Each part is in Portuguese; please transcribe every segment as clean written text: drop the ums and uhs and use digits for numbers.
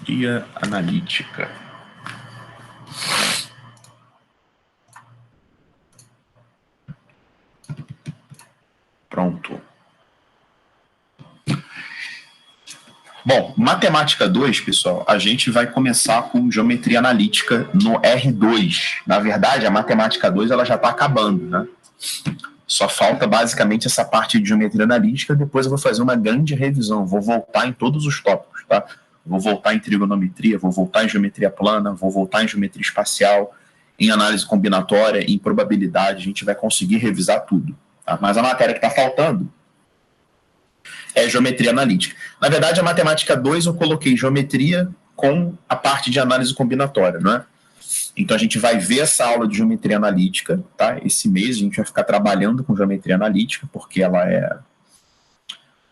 geometria analítica. Pronto. Bom, matemática 2, pessoal, a gente vai começar com geometria analítica no R2. Na verdade, a matemática 2 ela já está acabando, né? Só falta basicamente essa parte de geometria analítica. Depois eu vou fazer uma grande revisão. Vou voltar em todos os tópicos, tá? Vou voltar em trigonometria, vou voltar em geometria plana, vou voltar em geometria espacial, em análise combinatória, em probabilidade. A gente vai conseguir revisar tudo, tá? Mas a matéria que está faltando é geometria analítica. Na verdade, a matemática 2 eu coloquei geometria com a parte de análise combinatória, não é? Então a gente vai ver essa aula de geometria analítica, tá? Esse mês a gente vai ficar trabalhando com geometria analítica, porque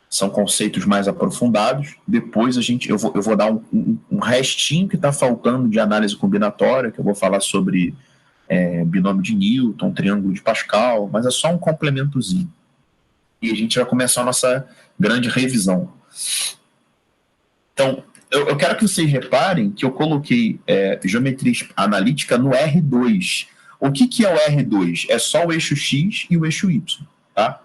são conceitos mais aprofundados. Depois eu vou dar um restinho que está faltando de análise combinatória, que eu vou falar sobre binômio de Newton, triângulo de Pascal, mas é só um complementozinho. E a gente vai começar a nossa grande revisão. Então, eu quero que vocês reparem que eu coloquei geometria analítica no R2. O que é o R2? É só o eixo X e o eixo Y, tá?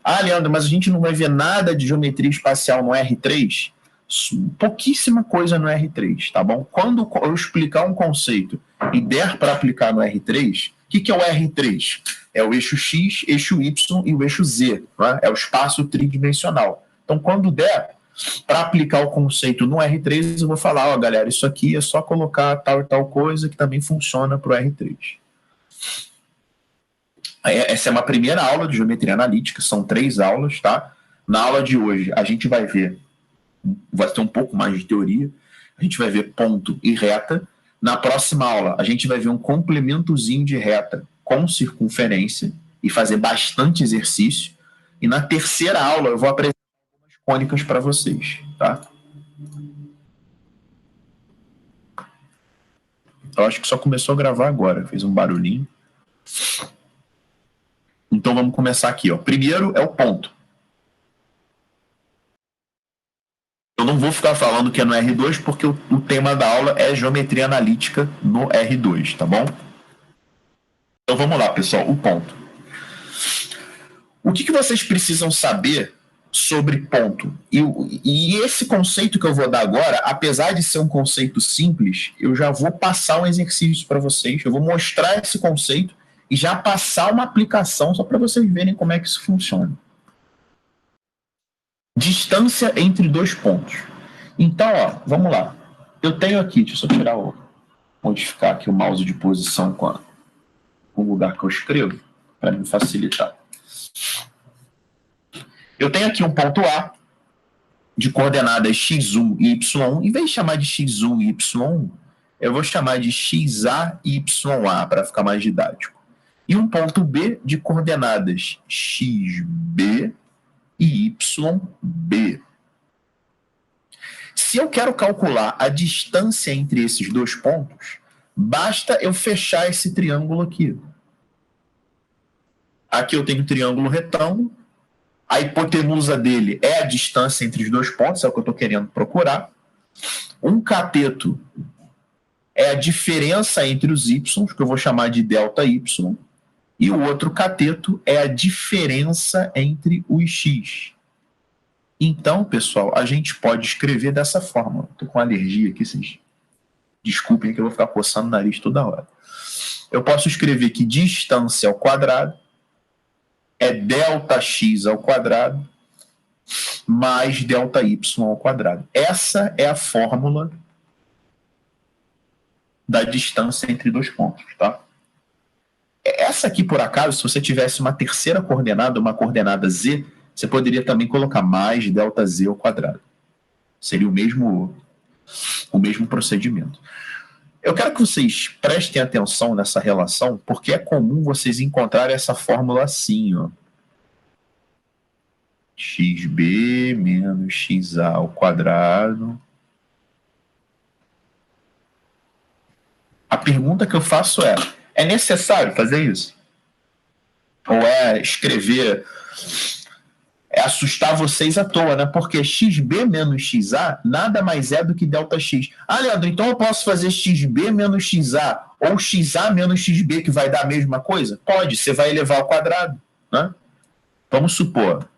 Ah, Leandro, mas a gente não vai ver nada de geometria espacial no R3? Pouquíssima coisa no R3, tá bom? Quando eu explicar um conceito e der para aplicar no R3, o que é o R3? É o eixo X, eixo Y e o eixo Z, né? É o espaço tridimensional. Então, quando der para aplicar o conceito no R3, eu vou falar, ó, galera, isso aqui é só colocar tal e tal coisa que também funciona para o R3. Essa é uma primeira aula de geometria analítica, são 3 aulas, tá? Na aula de hoje, a gente vai ter um pouco mais de teoria, a gente vai ver ponto e reta. Na próxima aula, a gente vai ver um complementozinho de reta com circunferência e fazer bastante exercício. E na terceira aula, eu vou apresentar algumas cônicas para vocês, tá? Eu acho que só começou a gravar agora, fez um barulhinho. Então vamos começar aqui, ó. Primeiro é o ponto. Eu não vou ficar falando que é no R2, porque o tema da aula é geometria analítica no R2, tá bom? Então vamos lá, pessoal, o ponto. O que vocês precisam saber sobre ponto? E esse conceito que eu vou dar agora, apesar de ser um conceito simples, eu já vou passar um exercício para vocês, eu vou mostrar esse conceito e já passar uma aplicação só para vocês verem como é que isso funciona. Distância entre 2 pontos. Então, ó, vamos lá. Eu tenho aqui, deixa eu só modificar aqui o mouse de posição com o lugar que eu escrevo, para me facilitar. Eu tenho aqui um ponto A, de coordenadas x1 e y1. Em vez de chamar de x1 e y1, eu vou chamar de xa e ya, para ficar mais didático. E um ponto B de coordenadas xb e yb. Se eu quero calcular a distância entre esses 2 pontos, basta eu fechar esse triângulo aqui. Aqui eu tenho um triângulo retângulo, a hipotenusa dele é a distância entre os 2 pontos, é o que eu estou querendo procurar. Um cateto é a diferença entre os y, que eu vou chamar de ΔY, e o outro cateto é a diferença entre os x. Então, pessoal, a gente pode escrever dessa forma. Estou com alergia aqui, vocês desculpem que eu vou ficar coçando o nariz toda hora. Eu posso escrever que distância ao quadrado é ΔX ao quadrado mais ΔY ao quadrado. Essa é a fórmula da distância entre 2 pontos, tá? Essa aqui, por acaso, se você tivesse uma terceira coordenada, uma coordenada z, você poderia também colocar mais ΔZ ao quadrado. Seria o mesmo procedimento. Eu quero que vocês prestem atenção nessa relação, porque é comum vocês encontrarem essa fórmula assim, ó. xb menos xa ao quadrado. A pergunta que eu faço é necessário fazer isso? Ou é escrever é assustar vocês à toa, né? Porque XB menos XA nada mais é do que ΔX. Ah, Leandro, então eu posso fazer XB menos XA ou XA menos XB, que vai dar a mesma coisa? Pode, você vai elevar ao quadrado, né? Vamos supor,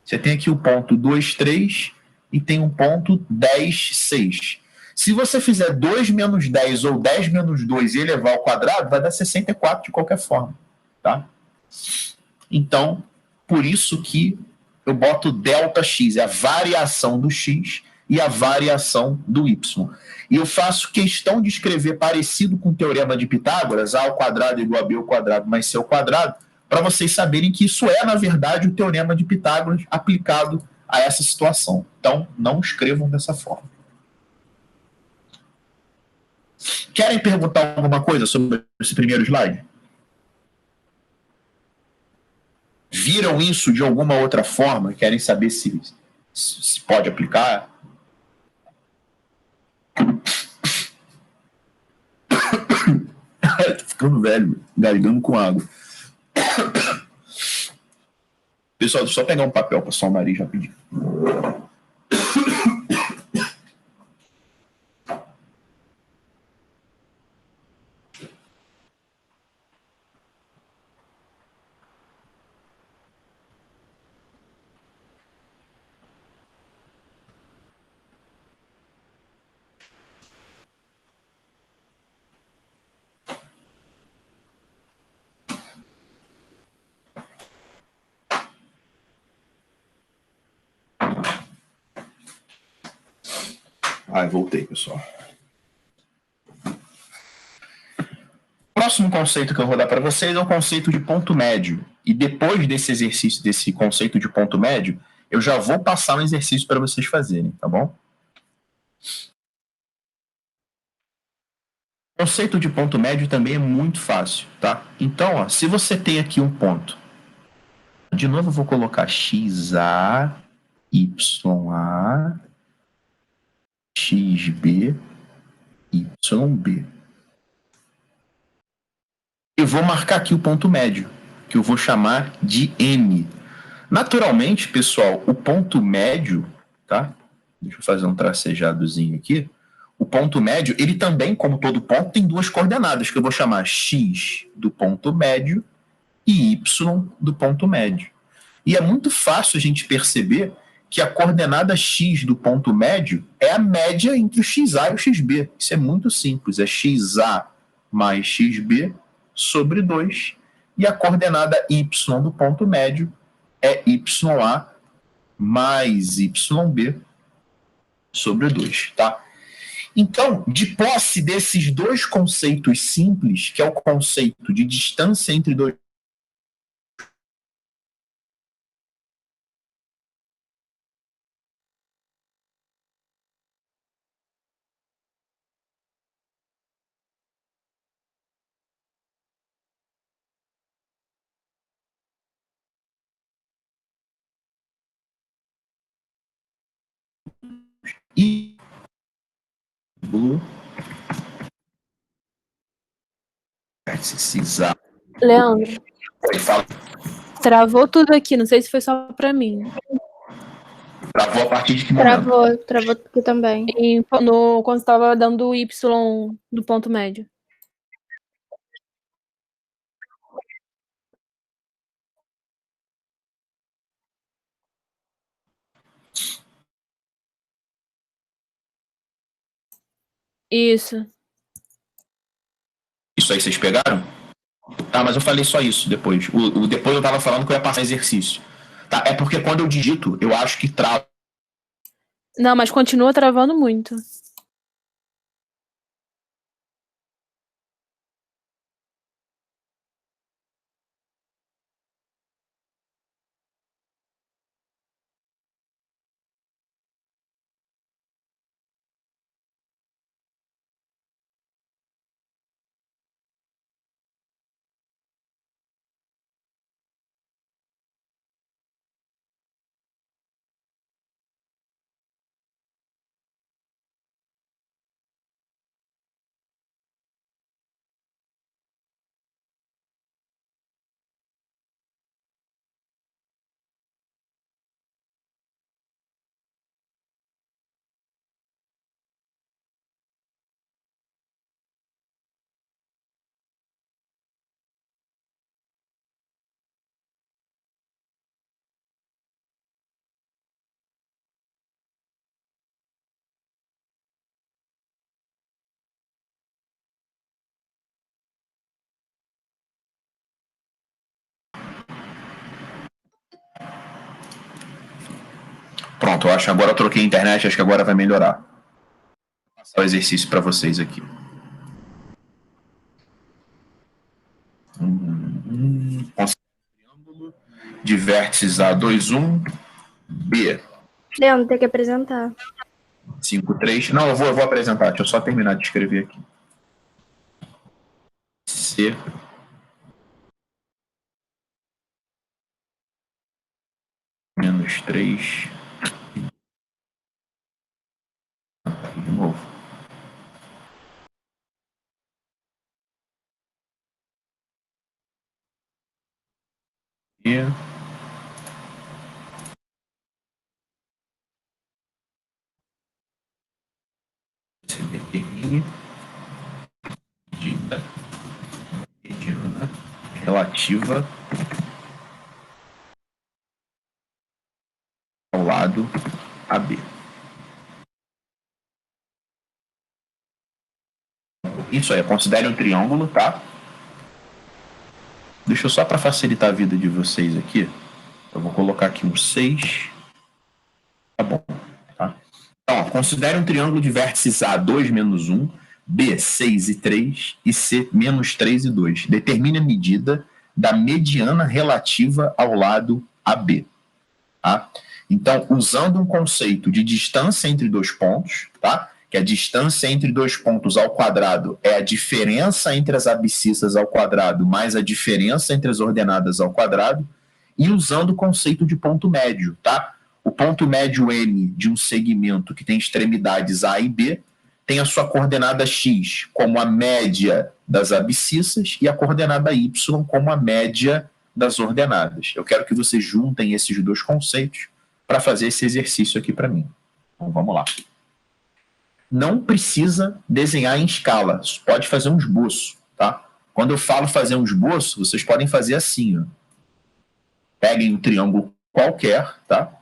você tem aqui o ponto 2, 3 e tem um ponto 10, 6. Se você fizer 2 menos 10 ou 10 menos 2 e elevar ao quadrado, vai dar 64 de qualquer forma, tá? Então, por isso que eu boto ΔX, é a variação do X e a variação do Y. E eu faço questão de escrever parecido com o teorema de Pitágoras, A ao quadrado igual a B ao quadrado mais C ao quadrado, para vocês saberem que isso é, na verdade, o teorema de Pitágoras aplicado a essa situação. Então, não escrevam dessa forma. Querem perguntar alguma coisa sobre esse primeiro slide? Viram isso de alguma outra forma? Querem saber se pode aplicar? Tô ficando velho, gargando com água. Pessoal, deixa eu só pegar um papel para só o nariz rapidinho. Voltei, pessoal. O próximo conceito que eu vou dar para vocês é o conceito de ponto médio. E depois desse exercício, desse conceito de ponto médio, eu já vou passar um exercício para vocês fazerem, tá bom? O conceito de ponto médio também é muito fácil, tá? Então, ó, se você tem aqui um ponto, de novo eu vou colocar XA, YA, XB, YB. Eu vou marcar aqui o ponto médio, que eu vou chamar de M. Naturalmente, pessoal, o ponto médio, tá? Deixa eu fazer um tracejadozinho aqui. O ponto médio, ele também, como todo ponto, tem duas coordenadas, que eu vou chamar x do ponto médio e y do ponto médio. E é muito fácil a gente perceber que a coordenada x do ponto médio é a média entre o xa e o xb. Isso é muito simples, é xa mais xb sobre 2. E a coordenada y do ponto médio é YA mais YB sobre 2, tá? Então, de posse desses dois conceitos simples, que é o conceito de distância entre dois e Leandro, travou tudo aqui, não sei se foi só pra mim. Travou a partir de que momento? Travou aqui também. Quando você estava dando o Y do ponto médio. Isso. Isso aí vocês pegaram? Tá, mas eu falei só isso depois. Depois eu tava falando que eu ia passar exercício. Tá, é porque quando eu digito, eu acho que trava. Não, mas continua travando muito. Pronto, eu acho que agora eu troquei a internet, acho que agora vai melhorar. Vou passar o exercício para vocês aqui. Triângulo de vértices A, 2, 1, B. Leandro, tem que apresentar. 5, 3. Não, eu vou apresentar. Deixa eu só terminar de escrever aqui. C. Menos 3. De novo. E. Se determine medida mediana relativa ao lado AB. Isso aí, considere um triângulo, tá? Deixa eu só para facilitar a vida de vocês aqui. Eu vou colocar aqui um 6. Tá bom, tá? Então, considere um triângulo de vértices A, 2, menos 1, B, 6 e 3 e C, menos 3 e 2. Determine a medida da mediana relativa ao lado AB. Tá? Então, usando um conceito de distância entre dois pontos, tá? Que a distância entre dois pontos ao quadrado é a diferença entre as abscissas ao quadrado mais a diferença entre as ordenadas ao quadrado, e usando o conceito de ponto médio, tá? O ponto médio M de um segmento que tem extremidades A e B tem a sua coordenada X como a média das abscissas e a coordenada Y como a média das ordenadas. Eu quero que vocês juntem esses dois conceitos para fazer esse exercício aqui para mim. Então, vamos lá. Não precisa desenhar em escala, pode fazer um esboço, tá? Quando eu falo fazer um esboço, vocês podem fazer assim, ó. Peguem um triângulo qualquer, tá?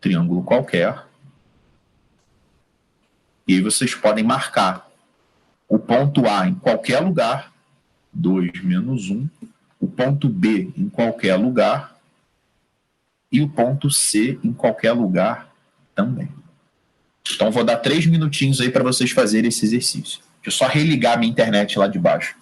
Triângulo qualquer. E aí vocês podem marcar o ponto A em qualquer lugar, 2 menos 1, o ponto B em qualquer lugar e o ponto C em qualquer lugar também. Então vou dar 3 minutinhos aí para vocês fazerem esse exercício. Deixa eu só religar minha internet lá de baixo.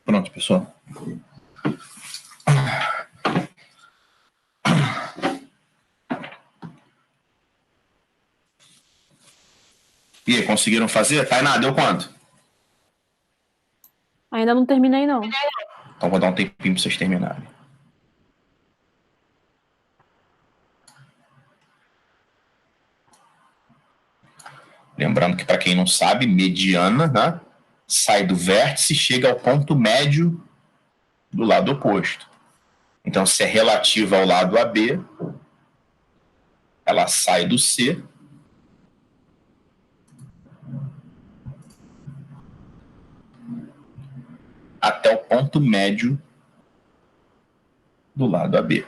Pronto, pessoal. E aí, conseguiram fazer? Tainá, deu quanto? Ainda não terminei, não. Então vou dar um tempinho para vocês terminarem. Lembrando que, para quem não sabe, mediana, né, sai do vértice e chega ao ponto médio do lado oposto. Então, se é relativa ao lado AB, ela sai do C até o ponto médio do lado AB.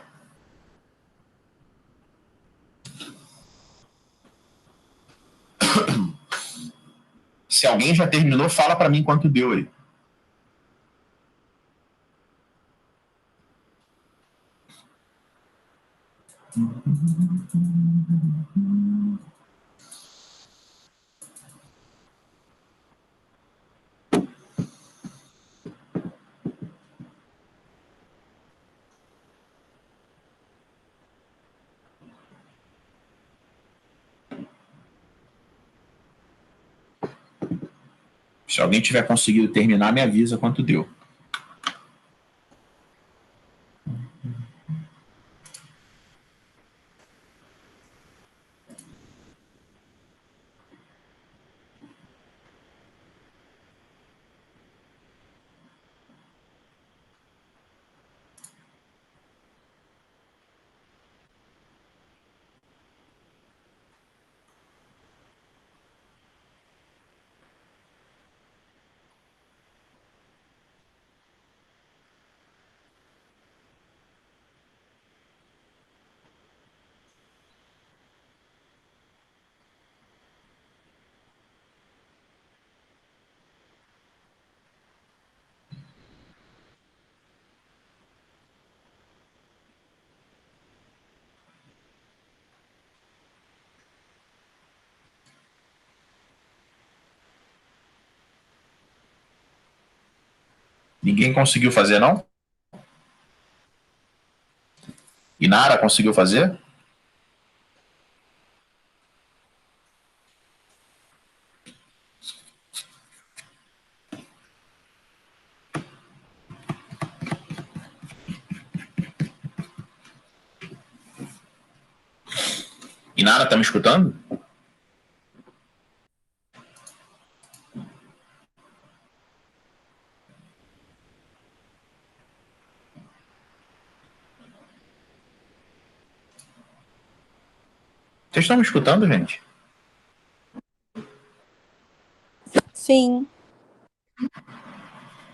Se alguém já terminou, fala para mim quanto deu aí. Se alguém tiver conseguido terminar, me avisa quanto deu. Ninguém conseguiu fazer, não? Inara conseguiu fazer? Inara, tá me escutando? Vocês estão me escutando, gente? Sim.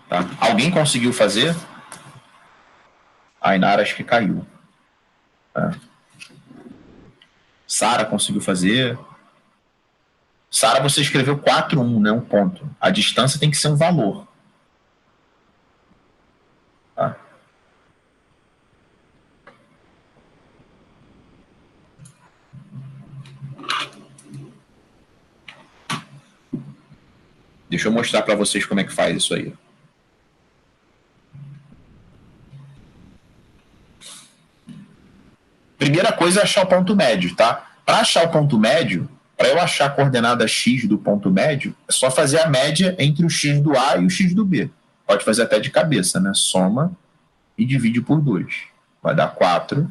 Tá. Alguém conseguiu fazer? A Inara acho que caiu. Tá. Sara conseguiu fazer? Sara, você escreveu 4,1, né? Um ponto. A distância tem que ser um valor. Tá? Deixa eu mostrar para vocês como é que faz isso aí. Primeira coisa é achar o ponto médio, tá? Para achar o ponto médio, para eu achar a coordenada x do ponto médio, é só fazer a média entre o x do A e o x do B. Pode fazer até de cabeça, né? Soma e divide por 2. Vai dar 4.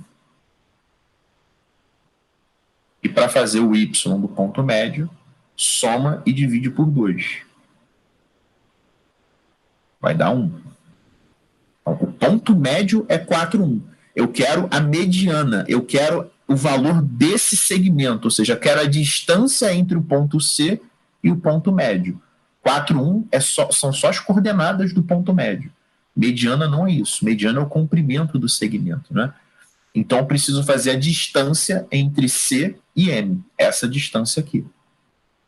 E para fazer o y do ponto médio, soma e divide por 2. Vai dar 1. Então, o ponto médio é 4,1. Eu quero a mediana, eu quero o valor desse segmento, ou seja, eu quero a distância entre o ponto C e o ponto médio. 4,1 são só as coordenadas do ponto médio. Mediana não é isso. Mediana é o comprimento do segmento, né? Então, eu preciso fazer a distância entre C e M, essa distância aqui.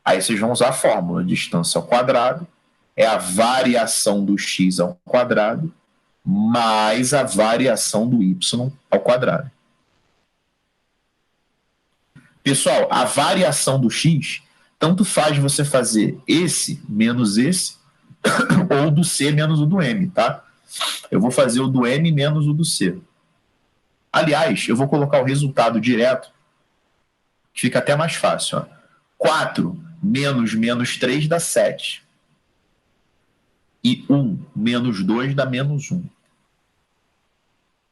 Aí vocês vão usar a fórmula. Distância ao quadrado é a variação do x ao quadrado mais a variação do y ao quadrado. Pessoal, a variação do x, tanto faz você fazer esse menos esse, ou do C menos o do M, tá? Eu vou fazer o do M menos o do C. Aliás, eu vou colocar o resultado direto, que fica até mais fácil. Ó. 4 menos menos 3 dá 7. E 1 menos 2 dá menos 1.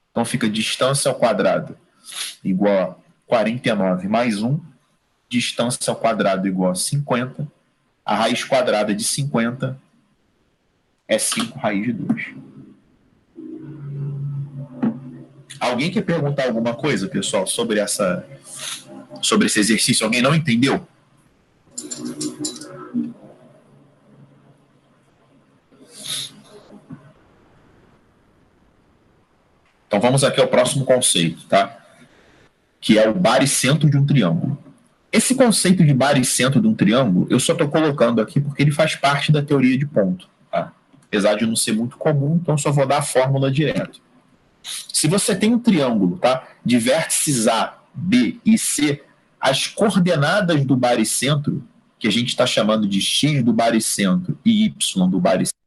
Então fica distância ao quadrado igual a 49 mais 1. Distância ao quadrado igual a 50. A raiz quadrada de 50 é 5 raiz de 2. Alguém quer perguntar alguma coisa, pessoal, sobre esse exercício? Alguém não entendeu? Então vamos aqui ao próximo conceito, tá? Que é o baricentro de um triângulo. Esse conceito de baricentro de um triângulo, eu só estou colocando aqui porque ele faz parte da teoria de ponto, tá? Apesar de não ser muito comum, então só vou dar a fórmula direto. Se você tem um triângulo, tá, de vértices A, B e C, as coordenadas do baricentro, que a gente está chamando de x do baricentro e y do baricentro,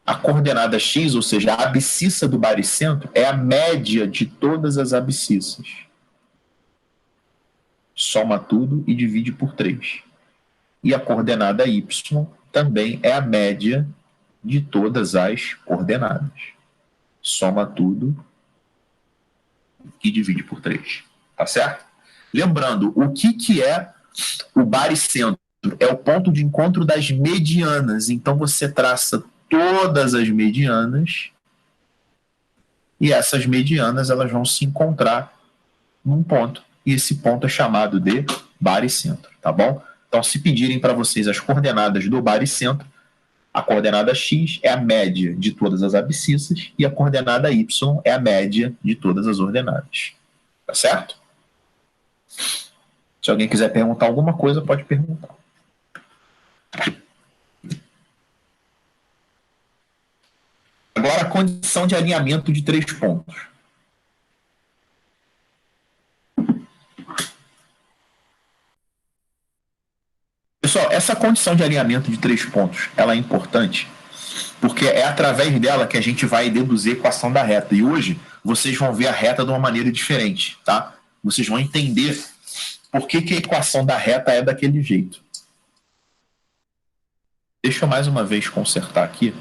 a coordenada x, ou seja, a abscissa do baricentro, é a média de todas as abscissas. Soma tudo e divide por 3. E a coordenada y também é a média de todas as coordenadas. Soma tudo e divide por 3. Tá certo? Lembrando, o que é o baricentro? É o ponto de encontro das medianas. Então você traça todas as medianas e essas medianas elas vão se encontrar num ponto. E esse ponto é chamado de baricentro, tá bom? Então, se pedirem para vocês as coordenadas do baricentro, a coordenada x é a média de todas as abscissas e a coordenada y é a média de todas as ordenadas. Tá certo? Se alguém quiser perguntar alguma coisa, pode perguntar. Agora, a condição de alinhamento de 3 pontos. Pessoal, essa condição de alinhamento de 3 pontos, ela é importante porque é através dela que a gente vai deduzir a equação da reta. E hoje, vocês vão ver a reta de uma maneira diferente, tá? Vocês vão entender por que a equação da reta é daquele jeito. Deixa eu mais uma vez consertar aqui.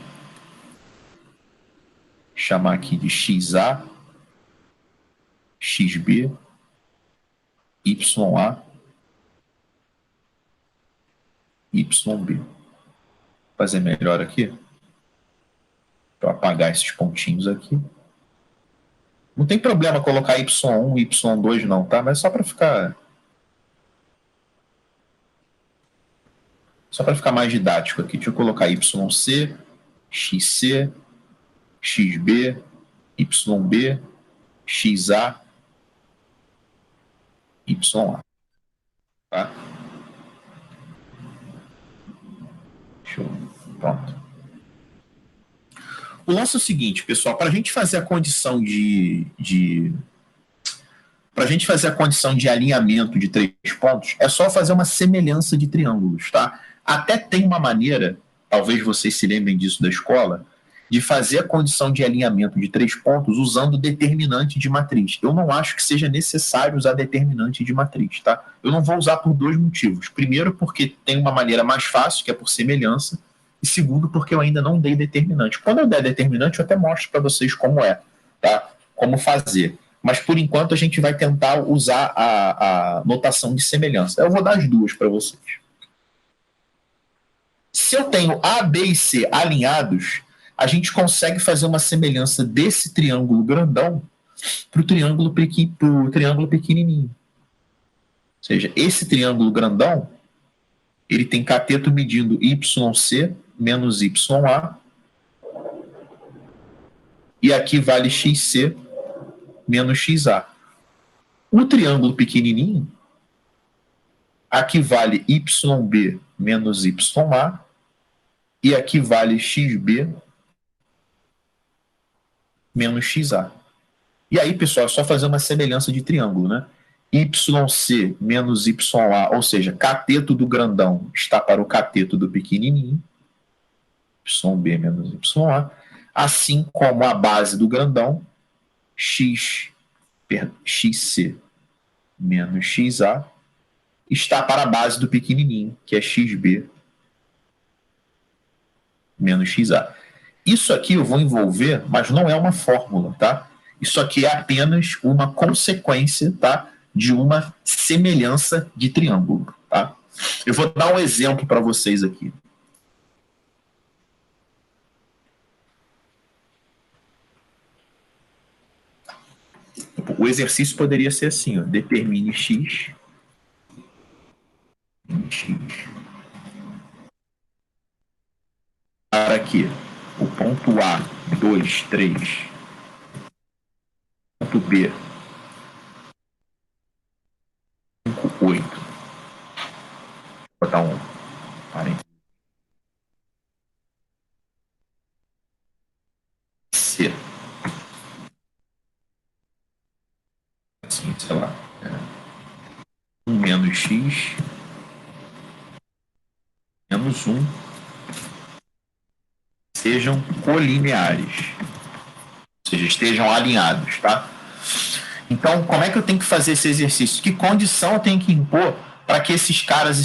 Chamar aqui de XA, XB, YA, YB. Vou fazer melhor aqui. Para apagar esses pontinhos aqui. Não tem problema colocar Y1 e Y2 não, tá? Mas só para ficar... Só para ficar mais didático aqui. Deixa eu colocar YC, XC, XB, YB, XA, YA. Tá? Deixa eu... Pronto. O lance é o seguinte, pessoal, para a gente fazer a condição para a gente fazer a condição de alinhamento de 3 pontos, é só fazer uma semelhança de triângulos, tá? Até tem uma maneira, talvez vocês se lembrem disso da escola, de fazer a condição de alinhamento de 3 pontos usando determinante de matriz. Eu não acho que seja necessário usar determinante de matriz, tá? Eu não vou usar por 2 motivos. Primeiro, porque tem uma maneira mais fácil, que é por semelhança, e segundo, porque eu ainda não dei determinante. Quando eu der determinante, eu até mostro para vocês como é, tá? Como fazer. Mas, por enquanto, a gente vai tentar usar a notação de semelhança. Eu vou dar as duas para vocês. Se eu tenho A, B e C alinhados, a gente consegue fazer uma semelhança desse triângulo grandão para o triângulo pequenininho. Ou seja, esse triângulo grandão, ele tem cateto medindo YC menos YA, e aqui vale XC menos XA. O triângulo pequenininho, aqui vale YB menos YA, e aqui vale XB menos XA. E aí, pessoal, é só fazer uma semelhança de triângulo, né? YC menos YA, ou seja, cateto do grandão está para o cateto do pequenininho, YB menos YA, assim como a base do grandão, XC menos XA, está para a base do pequenininho, que é XB menos XA. Isso aqui eu vou envolver, mas não é uma fórmula, tá? Isso aqui é apenas uma consequência, tá? De uma semelhança de triângulo, tá? Eu vou dar um exemplo para vocês aqui. O exercício poderia ser assim, ó, determine x para que o ponto A, 2, 3, ponto B, 5, 8. Vou botar um parênteses. C. Assim, sei lá. 1 menos x menos 1 sejam colineares. Ou seja, estejam alinhados, tá? Então, como é que eu tenho que fazer esse exercício? Que condição eu tenho que impor para que esses caras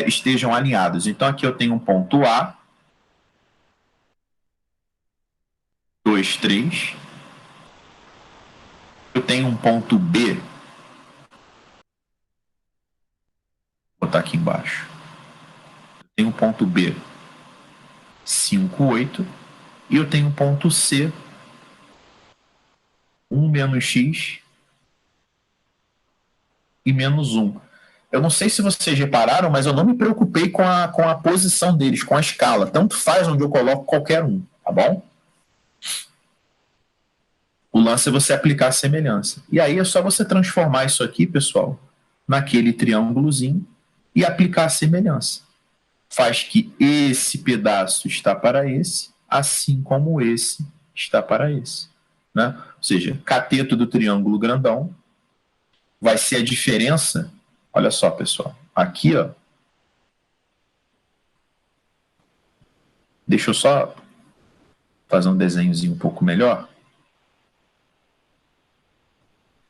estejam alinhados? Então, aqui eu tenho um ponto A, 2, 3. Eu tenho um ponto B. Vou botar aqui embaixo. Eu tenho um ponto B, 5, 8. E eu tenho um ponto C, 1 menos x e menos 1. Eu não sei se vocês repararam, mas eu não me preocupei com a posição deles, com a escala. Tanto faz onde eu coloco qualquer um, tá bom? O lance é você aplicar a semelhança. E aí é só você transformar isso aqui, pessoal, naquele triângulozinho e aplicar a semelhança. Faz que esse pedaço está para esse, assim como esse está para esse. Né? Ou seja, cateto do triângulo grandão vai ser a diferença. Olha só, pessoal. Aqui, ó. Deixa eu só fazer um desenhozinho um pouco melhor.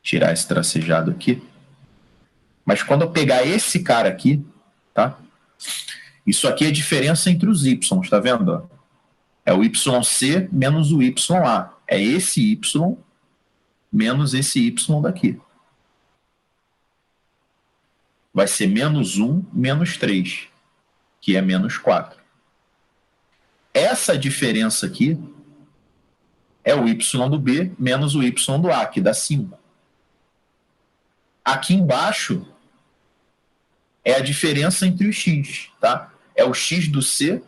Tirar esse tracejado aqui. Mas quando eu pegar esse cara aqui, tá? Isso aqui é a diferença entre os y, tá vendo? É o YC menos o YA. É esse Y menos esse Y daqui. Vai ser menos 1 menos 3, que é menos 4. Essa diferença aqui é o Y do B menos o Y do A, que dá 5. Aqui embaixo é a diferença entre os x, tá? É o x do C,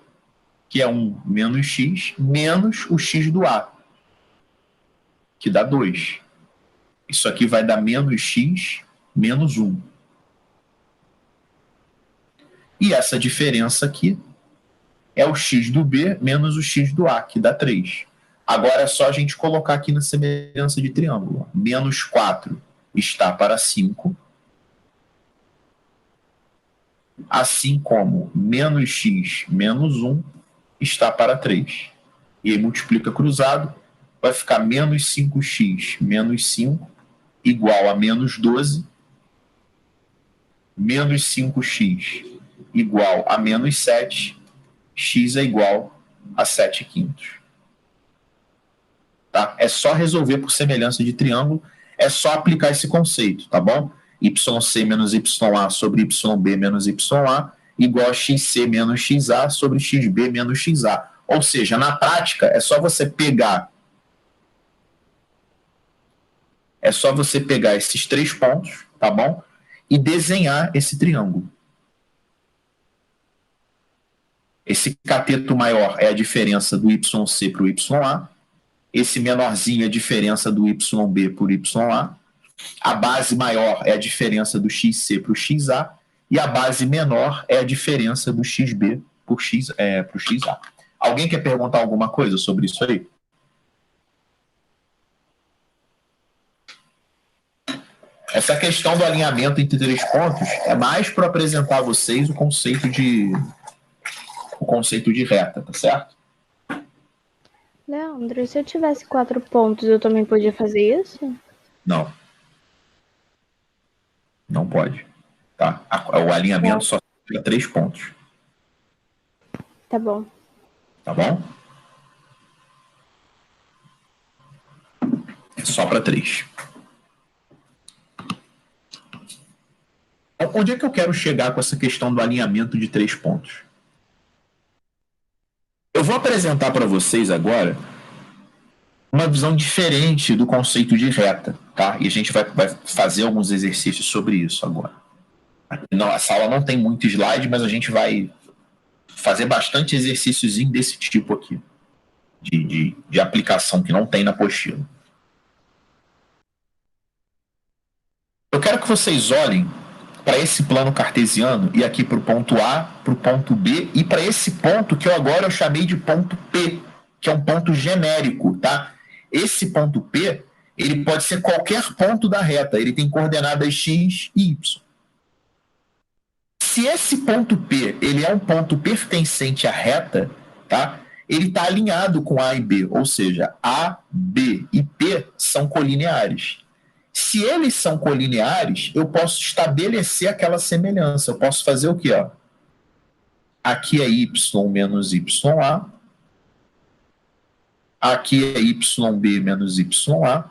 que é 1 menos x, menos o x do A, que dá 2. Isso aqui vai dar menos x menos 1. E essa diferença aqui é o x do B menos o x do A, que dá 3. Agora é só a gente colocar aqui na semelhança de triângulo. Menos 4 está para 5, assim como menos x menos 1 está para 3. E aí multiplica cruzado, vai ficar menos 5x menos 5 igual a menos 12, menos 5x igual a menos 7, x é igual a 7/5. Tá? É só resolver por semelhança de triângulo, é só aplicar esse conceito, tá bom? YC menos YA sobre YB menos YA igual a XC menos XA sobre XB menos XA. Ou seja, na prática, é só você pegar esses 3 pontos, tá bom? E desenhar esse triângulo. Esse cateto maior é a diferença do YC para o YA. Esse menorzinho é a diferença do YB por YA. A base maior é a diferença do XC para o XA. E a base menor é a diferença do XB para o XA. Alguém quer perguntar alguma coisa sobre isso aí? Essa questão do alinhamento entre 3 pontos é mais para apresentar a vocês o conceito de reta, tá certo? Leandro, se eu tivesse 4 pontos, eu também podia fazer isso? Não. Não pode. Tá? O alinhamento só para 3 pontos. Tá bom. Tá bom? É só para 3. Onde é que eu quero chegar com essa questão do alinhamento de 3 pontos? Eu vou apresentar para vocês agora uma visão diferente do conceito de reta, tá? E a gente vai fazer alguns exercícios sobre isso agora. A sala não tem muito slide, mas a gente vai fazer bastante exercíciozinho desse tipo aqui. de aplicação que não tem na apostila. Eu quero que vocês olhem para esse plano cartesiano e aqui para o ponto A, para o ponto B e para esse ponto que eu chamei de ponto P, que é um ponto genérico, tá? Esse ponto P, ele pode ser qualquer ponto da reta, ele tem coordenadas x e y. Se esse ponto P, ele é um ponto pertencente à reta, tá? Ele está alinhado com A e B, ou seja, A, B e P são colineares. Se eles são colineares, eu posso estabelecer aquela semelhança. Eu posso fazer o quê? Ó? Aqui é y menos ya. Aqui é yb menos ya.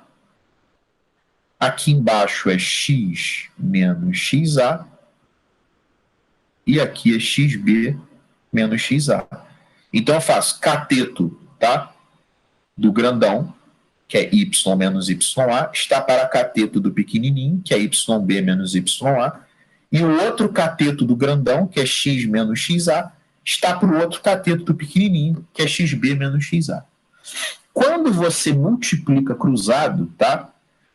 Aqui embaixo é x menos xa. E aqui é xb menos xa. Então eu faço cateto, tá? Do grandão, que é y menos ya, está para cateto do pequenininho, que é yb menos ya, e o outro cateto do grandão, que é x menos xa, está para o outro cateto do pequenininho, que é xb menos xa. Quando você multiplica cruzado, tá?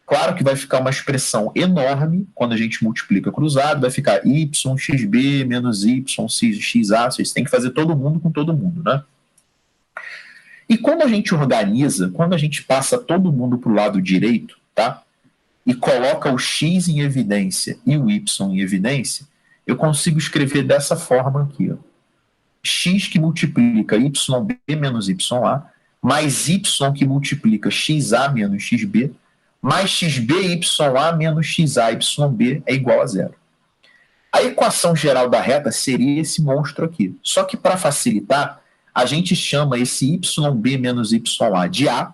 Claro que vai ficar uma expressão enorme quando a gente multiplica cruzado, vai ficar yxb menos yxa, vocês têm que fazer todo mundo com todo mundo, né? E quando a gente organiza, quando a gente passa todo mundo para o lado direito, tá? E coloca o x em evidência e o y em evidência, eu consigo escrever dessa forma aqui, ó. X que multiplica yb menos ya, mais y que multiplica xa menos xb, mais xb ya menos xa yb é igual a zero. A equação geral da reta seria esse monstro aqui. Só que para facilitar, a gente chama esse yb menos ya de A,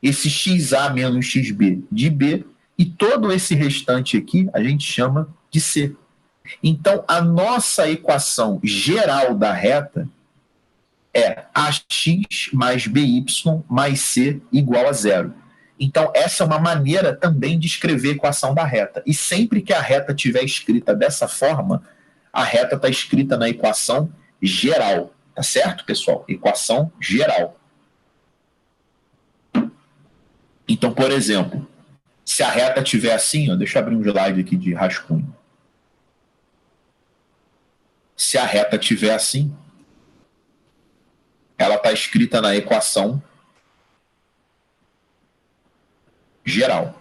esse xa menos xb de B, e todo esse restante aqui a gente chama de C. Então, a nossa equação geral da reta é ax mais by mais c igual a zero. Então, essa é uma maneira também de escrever a equação da reta. E sempre que a reta estiver escrita dessa forma, a reta está escrita na equação geral. Tá certo, pessoal? Equação geral. Então, por exemplo, se a reta estiver assim, ó, deixa eu abrir um slide aqui de rascunho. Se a reta estiver assim, ela está escrita na equação geral.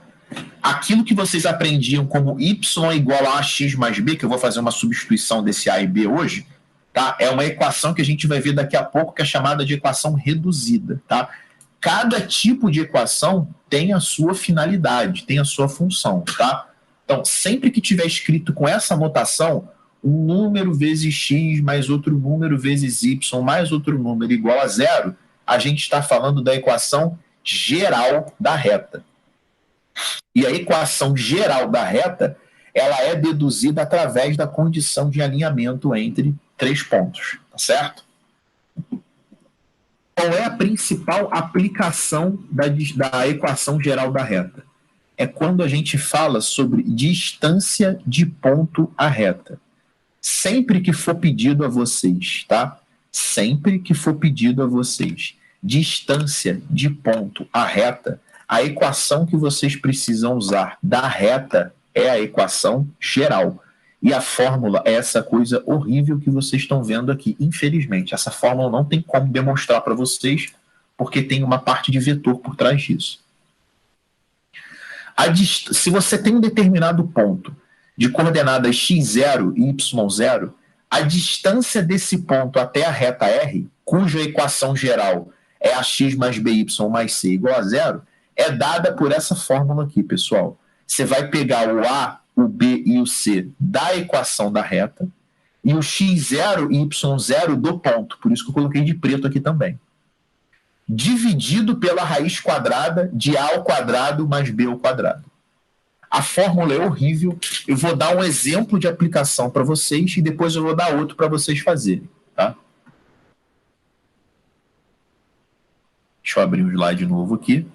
Aquilo que vocês aprendiam como y igual a ax mais b, que eu vou fazer uma substituição desse a e b hoje, tá? É uma equação que a gente vai ver daqui a pouco, que é chamada de equação reduzida, tá? Cada tipo de equação tem a sua finalidade, tem a sua função, tá? Então, sempre que tiver escrito com essa notação, um número vezes x mais outro número vezes y mais outro número igual a zero, a gente está falando da equação geral da reta. E a equação geral da reta, ela é deduzida através da condição de alinhamento entre três pontos, tá certo? Qual é a principal aplicação da equação geral da reta? É quando a gente fala sobre distância de ponto à reta. Sempre que for pedido a vocês, tá? Sempre que for pedido a vocês distância de ponto à reta, a equação que vocês precisam usar da reta é a equação geral. E a fórmula é essa coisa horrível que vocês estão vendo aqui. Infelizmente, essa fórmula não tem como demonstrar para vocês, porque tem uma parte de vetor por trás disso. Se você tem um determinado ponto de coordenadas x0 e y0, a distância desse ponto até a reta R, cuja equação geral é ax mais by mais c igual a zero, é dada por essa fórmula aqui, pessoal. Você vai pegar o A, o B e o C da equação da reta e o x0 e y0 do ponto, por isso que eu coloquei de preto aqui também, dividido pela raiz quadrada de A ao quadrado mais B ao quadrado. A fórmula é horrível, eu vou dar um exemplo de aplicação para vocês e depois eu vou dar outro para vocês fazerem, tá? Deixa eu abrir um slide novo aqui.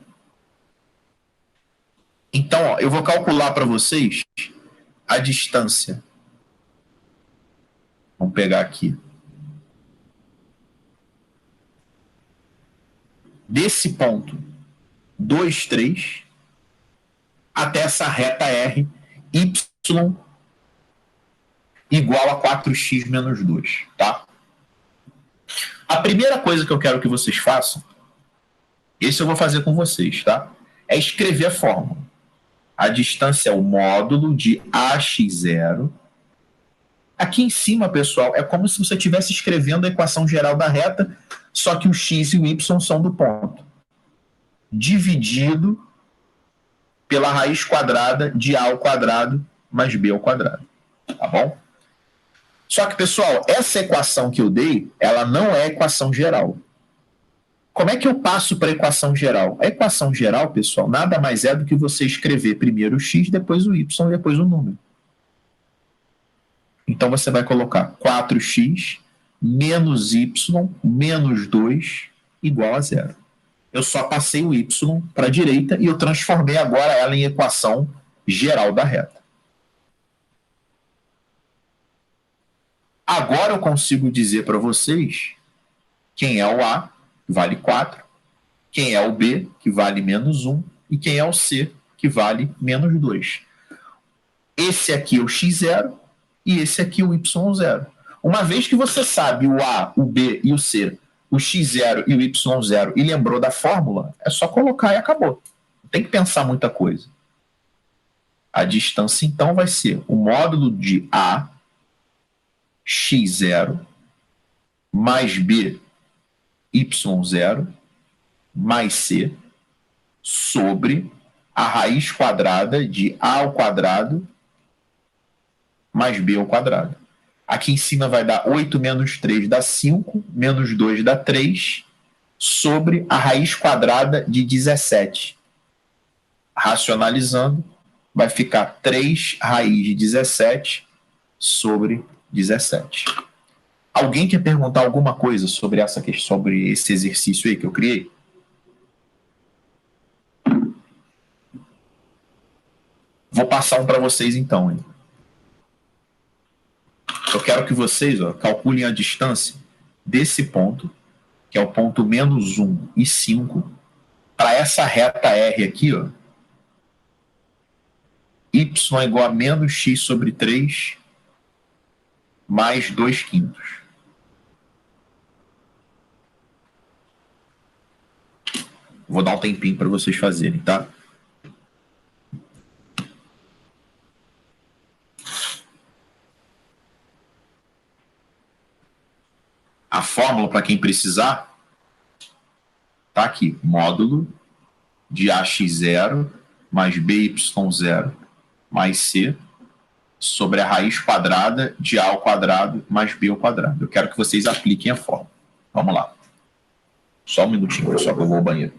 Então, ó, eu vou calcular para vocês a distância. Vamos pegar aqui. desse ponto 2, 3, até essa reta R, y igual a 4x menos 2, tá? A primeira coisa que eu quero que vocês façam, esse eu vou fazer com vocês, tá? É escrever a fórmula. A distância é o módulo de AX0. Aqui em cima, pessoal, é como se você estivesse escrevendo a equação geral da reta, só que o x e o y são do ponto. Dividido pela raiz quadrada de a ao quadrado mais b ao quadrado. Tá bom? Só que, pessoal, essa equação que eu dei, ela não é equação geral. Como é que eu passo para a equação geral? A equação geral, pessoal, nada mais é do que você escrever primeiro o x, depois o y, depois o número. Então você vai colocar 4x menos y menos 2 igual a zero. Eu só passei o y para a direita e eu transformei agora ela em equação geral da reta. Agora eu consigo dizer para vocês quem é o A, que vale 4, quem é o B, que vale menos 1, e quem é o C, que vale menos 2. Esse aqui é o x0 e esse aqui é o y0. Uma vez que você sabe o A, o B e o C, o x0 e o y0, e lembrou da fórmula, é só colocar e acabou. Não tem que pensar muita coisa. A distância, então, vai ser o módulo de A, x0, mais B, y0, mais C, sobre a raiz quadrada de A ao quadrado mais B ao quadrado. Aqui em cima vai dar 8 menos 3 dá 5, menos 2 dá 3, sobre a raiz quadrada de 17. Racionalizando, vai ficar 3 raiz de 17 sobre 17. Alguém quer perguntar alguma coisa sobre essa questão, sobre esse exercício aí que eu criei? Vou passar um para vocês então, hein? Eu quero que vocês calculem a distância desse ponto, que é o ponto menos 1 e 5, para essa reta R aqui, ó, y igual a menos x sobre 3 mais 2 quintos. Vou dar um tempinho para vocês fazerem, tá? A fórmula, para quem precisar, tá aqui. Módulo de AX0 mais BY0 mais C sobre a raiz quadrada de A ao quadrado mais B ao quadrado. Eu quero que vocês apliquem a fórmula. Vamos lá. Só um minutinho, pessoal, que eu vou ao banheiro.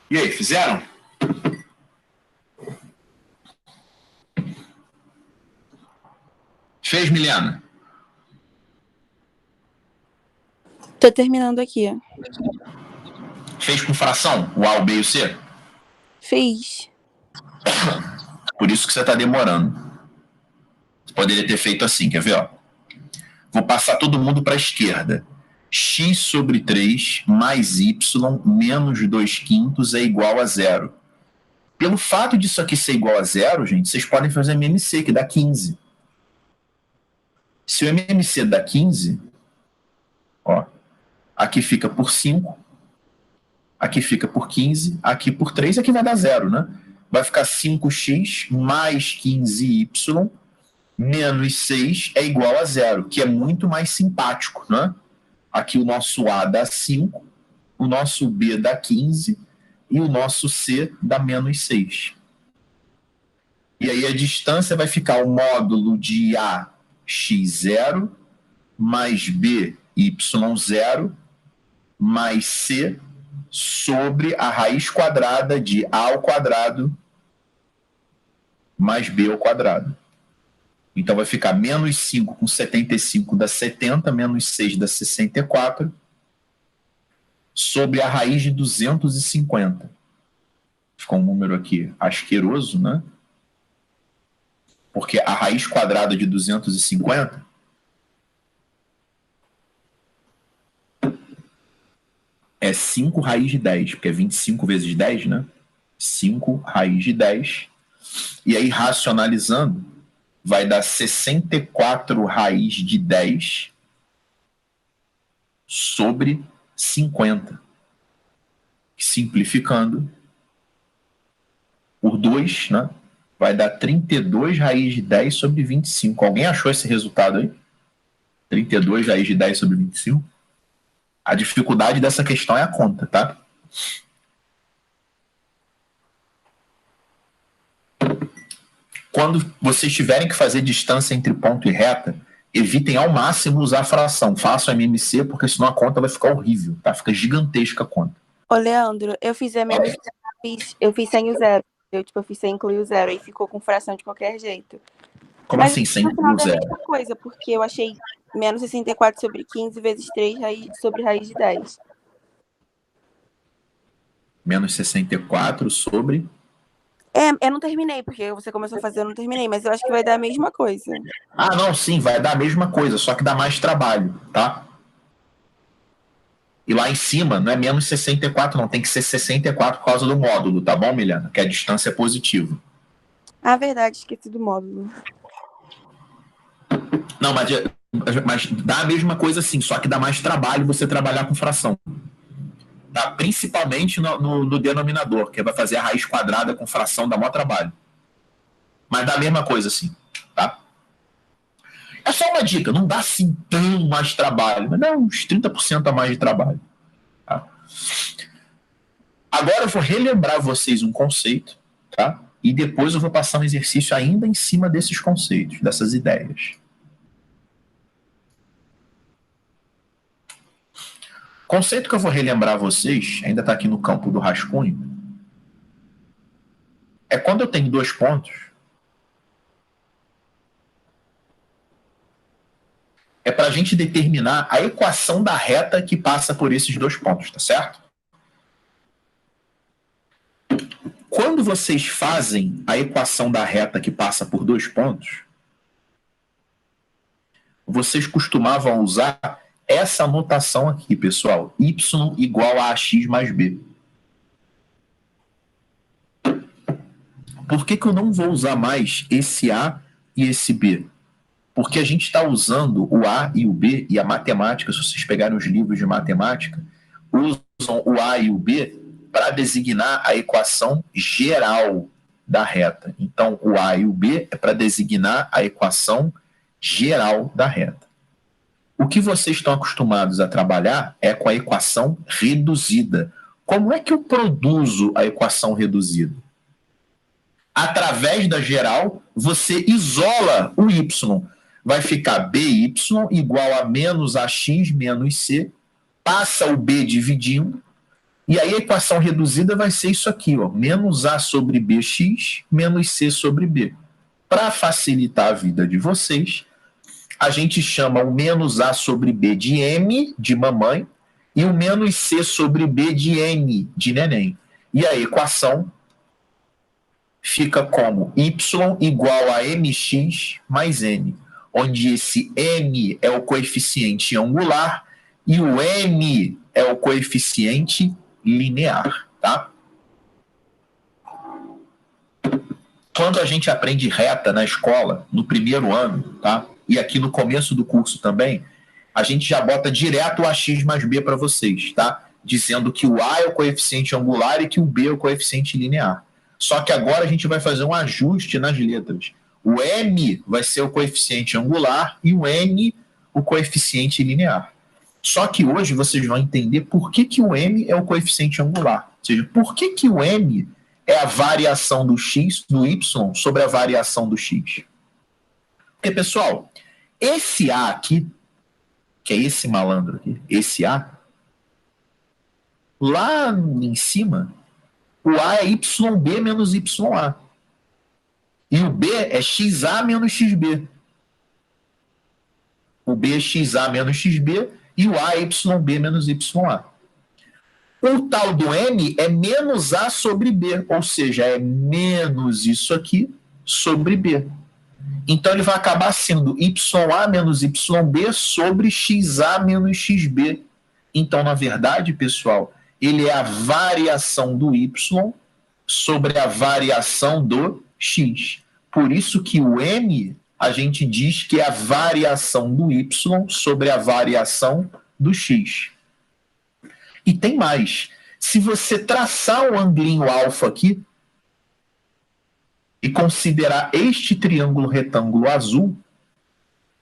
E aí, fizeram? Fez, Milena? Tô terminando aqui. Fez com fração? O A, o B e o C? Fiz. Por isso que você está demorando. Você poderia ter feito assim, quer ver? Ó? Vou passar todo mundo para a esquerda. X sobre 3 mais Y menos 2 quintos é igual a zero. Pelo fato disso aqui ser igual a zero, gente, vocês podem fazer MMC, que dá 15. Se o MMC dá 15, ó, aqui fica por 5, aqui fica por 15, aqui por 3, aqui vai dar zero, né? Vai ficar 5x mais 15y menos 6 é igual a zero, que é muito mais simpático, né? Aqui o nosso A dá 5, o nosso B dá 15 e o nosso C dá menos 6. E aí a distância vai ficar o módulo de A x0 mais B y0 mais C sobre a raiz quadrada de A ao quadrado mais B ao quadrado. Então vai ficar menos 5 com 75 dá 70, menos 6 dá 64, sobre a raiz de 250. Ficou um número aqui asqueroso, né? Porque a raiz quadrada de 250 é 5 raiz de 10, porque é 25 vezes 10, né? 5 raiz de 10. E aí, racionalizando, vai dar 64 raiz de 10 sobre 50. Simplificando por 2, né? Vai dar 32 raiz de 10 sobre 25. Alguém achou esse resultado aí? 32 raiz de 10 sobre 25? A dificuldade dessa questão é a conta, tá? Quando vocês tiverem que fazer distância entre ponto e reta, evitem ao máximo usar fração. Façam MMC, porque senão a conta vai ficar horrível, tá? Fica gigantesca a conta. Ô, Leandro, eu fiz MMC, eu fiz sem o zero. Eu fiz sem incluir o zero, aí ficou com fração de qualquer jeito. Como assim, sem incluir o zero? É a mesma coisa, porque eu achei menos 64 sobre 15 vezes 3 sobre raiz de 10. Menos 64 sobre... Eu não terminei, porque você começou a fazer, eu não terminei, mas eu acho que vai dar a mesma coisa. Ah, não, sim, vai dar a mesma coisa, só que dá mais trabalho, tá? E lá em cima não é menos 64, não, tem que ser 64 por causa do módulo, tá bom, Milena? Que a distância é positiva. Ah, verdade, esqueci do módulo. Não, mas dá a mesma coisa sim, só que dá mais trabalho você trabalhar com fração. Tá? Principalmente no denominador, que vai fazer a raiz quadrada com fração, dá maior trabalho. Mas dá a mesma coisa sim, tá? É só uma dica, não dá assim tão mais trabalho, mas dá uns 30% a mais de trabalho. Tá? Agora eu vou relembrar vocês um conceito, tá? E depois eu vou passar um exercício ainda em cima desses conceitos, dessas ideias. Conceito que eu vou relembrar vocês, ainda está aqui no campo do rascunho, é quando eu tenho dois pontos, é para a gente determinar a equação da reta que passa por esses dois pontos, tá certo? Quando vocês fazem a equação da reta que passa por dois pontos, vocês costumavam usar essa notação aqui, pessoal, y igual a ax mais b. Por que eu não vou usar mais esse a e esse b? Porque a gente está usando o a e o b, e a matemática, se vocês pegarem os livros de matemática, usam o a e o b para designar a equação geral da reta. Então, o a e o b é para designar a equação geral da reta. O que vocês estão acostumados a trabalhar é com a equação reduzida. Como é que eu produzo a equação reduzida? Através da geral, você isola o y. Vai ficar by igual a menos ax menos c, passa o b dividindo, E aí a equação reduzida vai ser isso aqui, ó, menos A sobre BX menos C sobre B. Para facilitar a vida de vocês, a gente chama o menos A sobre B de M, de mamãe, e o menos C sobre B de N, de neném. E a equação fica como y igual a mx mais n, onde esse m é o coeficiente angular e o n é o coeficiente linear, tá? Quando a gente aprende reta na escola, no primeiro ano, tá? E aqui no começo do curso também, a gente já bota direto o ax mais b para vocês, tá? Dizendo que o a é o coeficiente angular e que o b é o coeficiente linear. Só que agora a gente vai fazer um ajuste nas letras. O m vai ser o coeficiente angular e o n o coeficiente linear. Só que hoje vocês vão entender por que o m é o coeficiente angular. Ou seja, por que o m é a variação do x, do y, sobre a variação do x. Porque, pessoal, esse a aqui, que é esse malandro aqui, esse a, lá em cima, o a é yb menos ya. E o b é xa menos xb. O b é xa menos xb e o a é yb menos ya. O tal do m é menos a sobre b, ou seja, é menos isso aqui sobre b. Então ele vai acabar sendo ya menos yb sobre xa menos xb. Então, na verdade, pessoal, ele é a variação do y sobre a variação do x. Por isso que o m, a gente diz que é a variação do y sobre a variação do x. E tem mais. Se você traçar o anglinho alfa aqui e considerar este triângulo retângulo azul,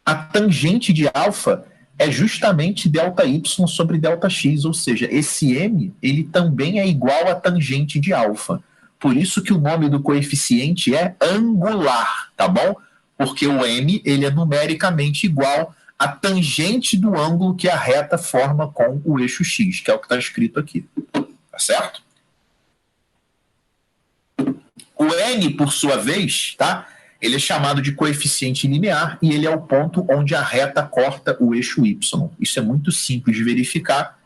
a tangente de alfa é justamente ΔY sobre ΔX, ou seja, esse m ele também é igual à tangente de alfa. Por isso que o nome do coeficiente é angular, tá bom? Porque o m ele é numericamente igual a tangente do ângulo que a reta forma com o eixo x, que é o que está escrito aqui. Tá certo? O n, por sua vez, tá? Ele é chamado de coeficiente linear e ele é o ponto onde a reta corta o eixo y. Isso é muito simples de verificar,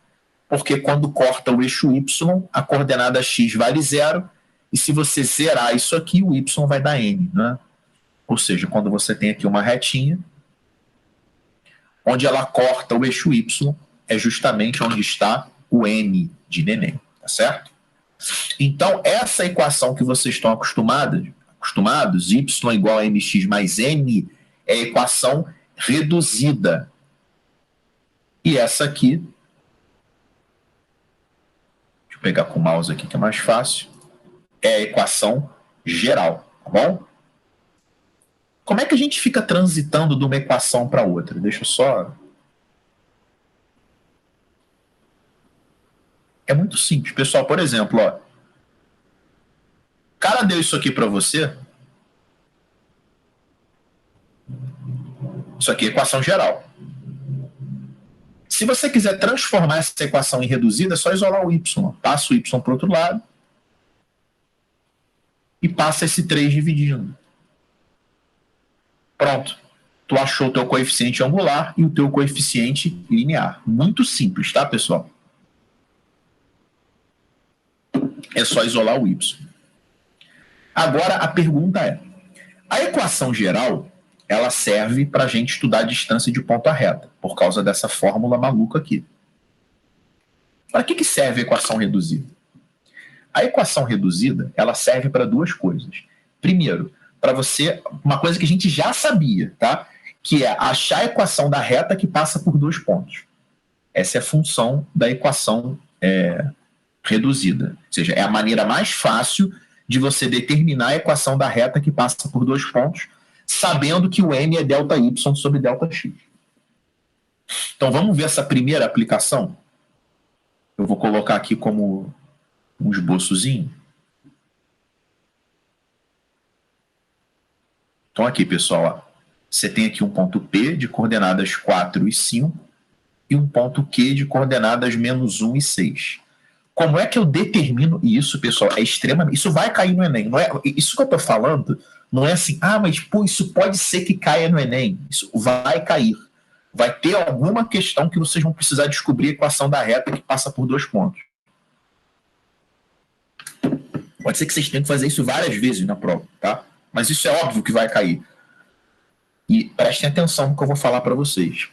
porque quando corta o eixo y, a coordenada x vale 0, e se você zerar isso aqui, o y vai dar n, né? Ou seja, quando você tem aqui uma retinha, onde ela corta o eixo y, é justamente onde está o n de neném, tá certo? Então, essa equação que vocês estão acostumados, y igual a mx mais n, é a equação reduzida. E essa aqui, deixa eu pegar com o mouse aqui que é mais fácil, é a equação geral, tá bom? Como é que a gente fica transitando de uma equação para outra? Deixa eu só... É muito simples. Pessoal, por exemplo, ó, o cara deu isso aqui para você. Isso aqui é equação geral. Se você quiser transformar essa equação em reduzida, é só isolar o y. Passa o y para o outro lado e passa esse 3 dividindo. Pronto. Tu achou o teu coeficiente angular e o teu coeficiente linear. Muito simples, tá, pessoal? É só isolar o y. Agora, a pergunta é, a equação geral, ela serve para a gente estudar a distância de ponta reta, por causa dessa fórmula maluca aqui. Para que serve a equação reduzida? A equação reduzida, ela serve para duas coisas. Primeiro, para você, uma coisa que a gente já sabia, tá? Que é achar a equação da reta que passa por dois pontos. Essa é a função da equação reduzida. Ou seja, é a maneira mais fácil de você determinar a equação da reta que passa por dois pontos, sabendo que o m é ΔY sobre ΔX. Então, vamos ver essa primeira aplicação? Eu vou colocar aqui como um esboçozinho. Então, aqui, pessoal, ó, você tem aqui um ponto P de coordenadas 4 e 5 e um ponto Q de coordenadas -1 e 6. Como é que eu determino isso, pessoal? É extremamente... Isso vai cair no Enem. Não é... Isso que eu estou falando não é assim, mas pô, isso pode ser que caia no Enem. Isso vai cair. Vai ter alguma questão que vocês vão precisar descobrir a equação da reta que passa por 2 pontos. Pode ser que vocês tenham que fazer isso várias vezes na prova, tá? Mas isso é óbvio que vai cair. E prestem atenção no que eu vou falar para vocês.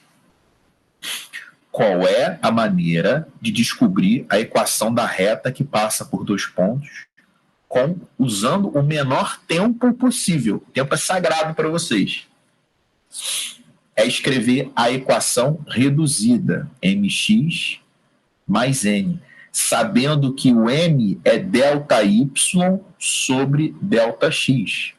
Qual é a maneira de descobrir a equação da reta que passa por 2 pontos usando o menor tempo possível? O tempo é sagrado para vocês. É escrever a equação reduzida, mx mais n, sabendo que o m é ΔY sobre ΔX.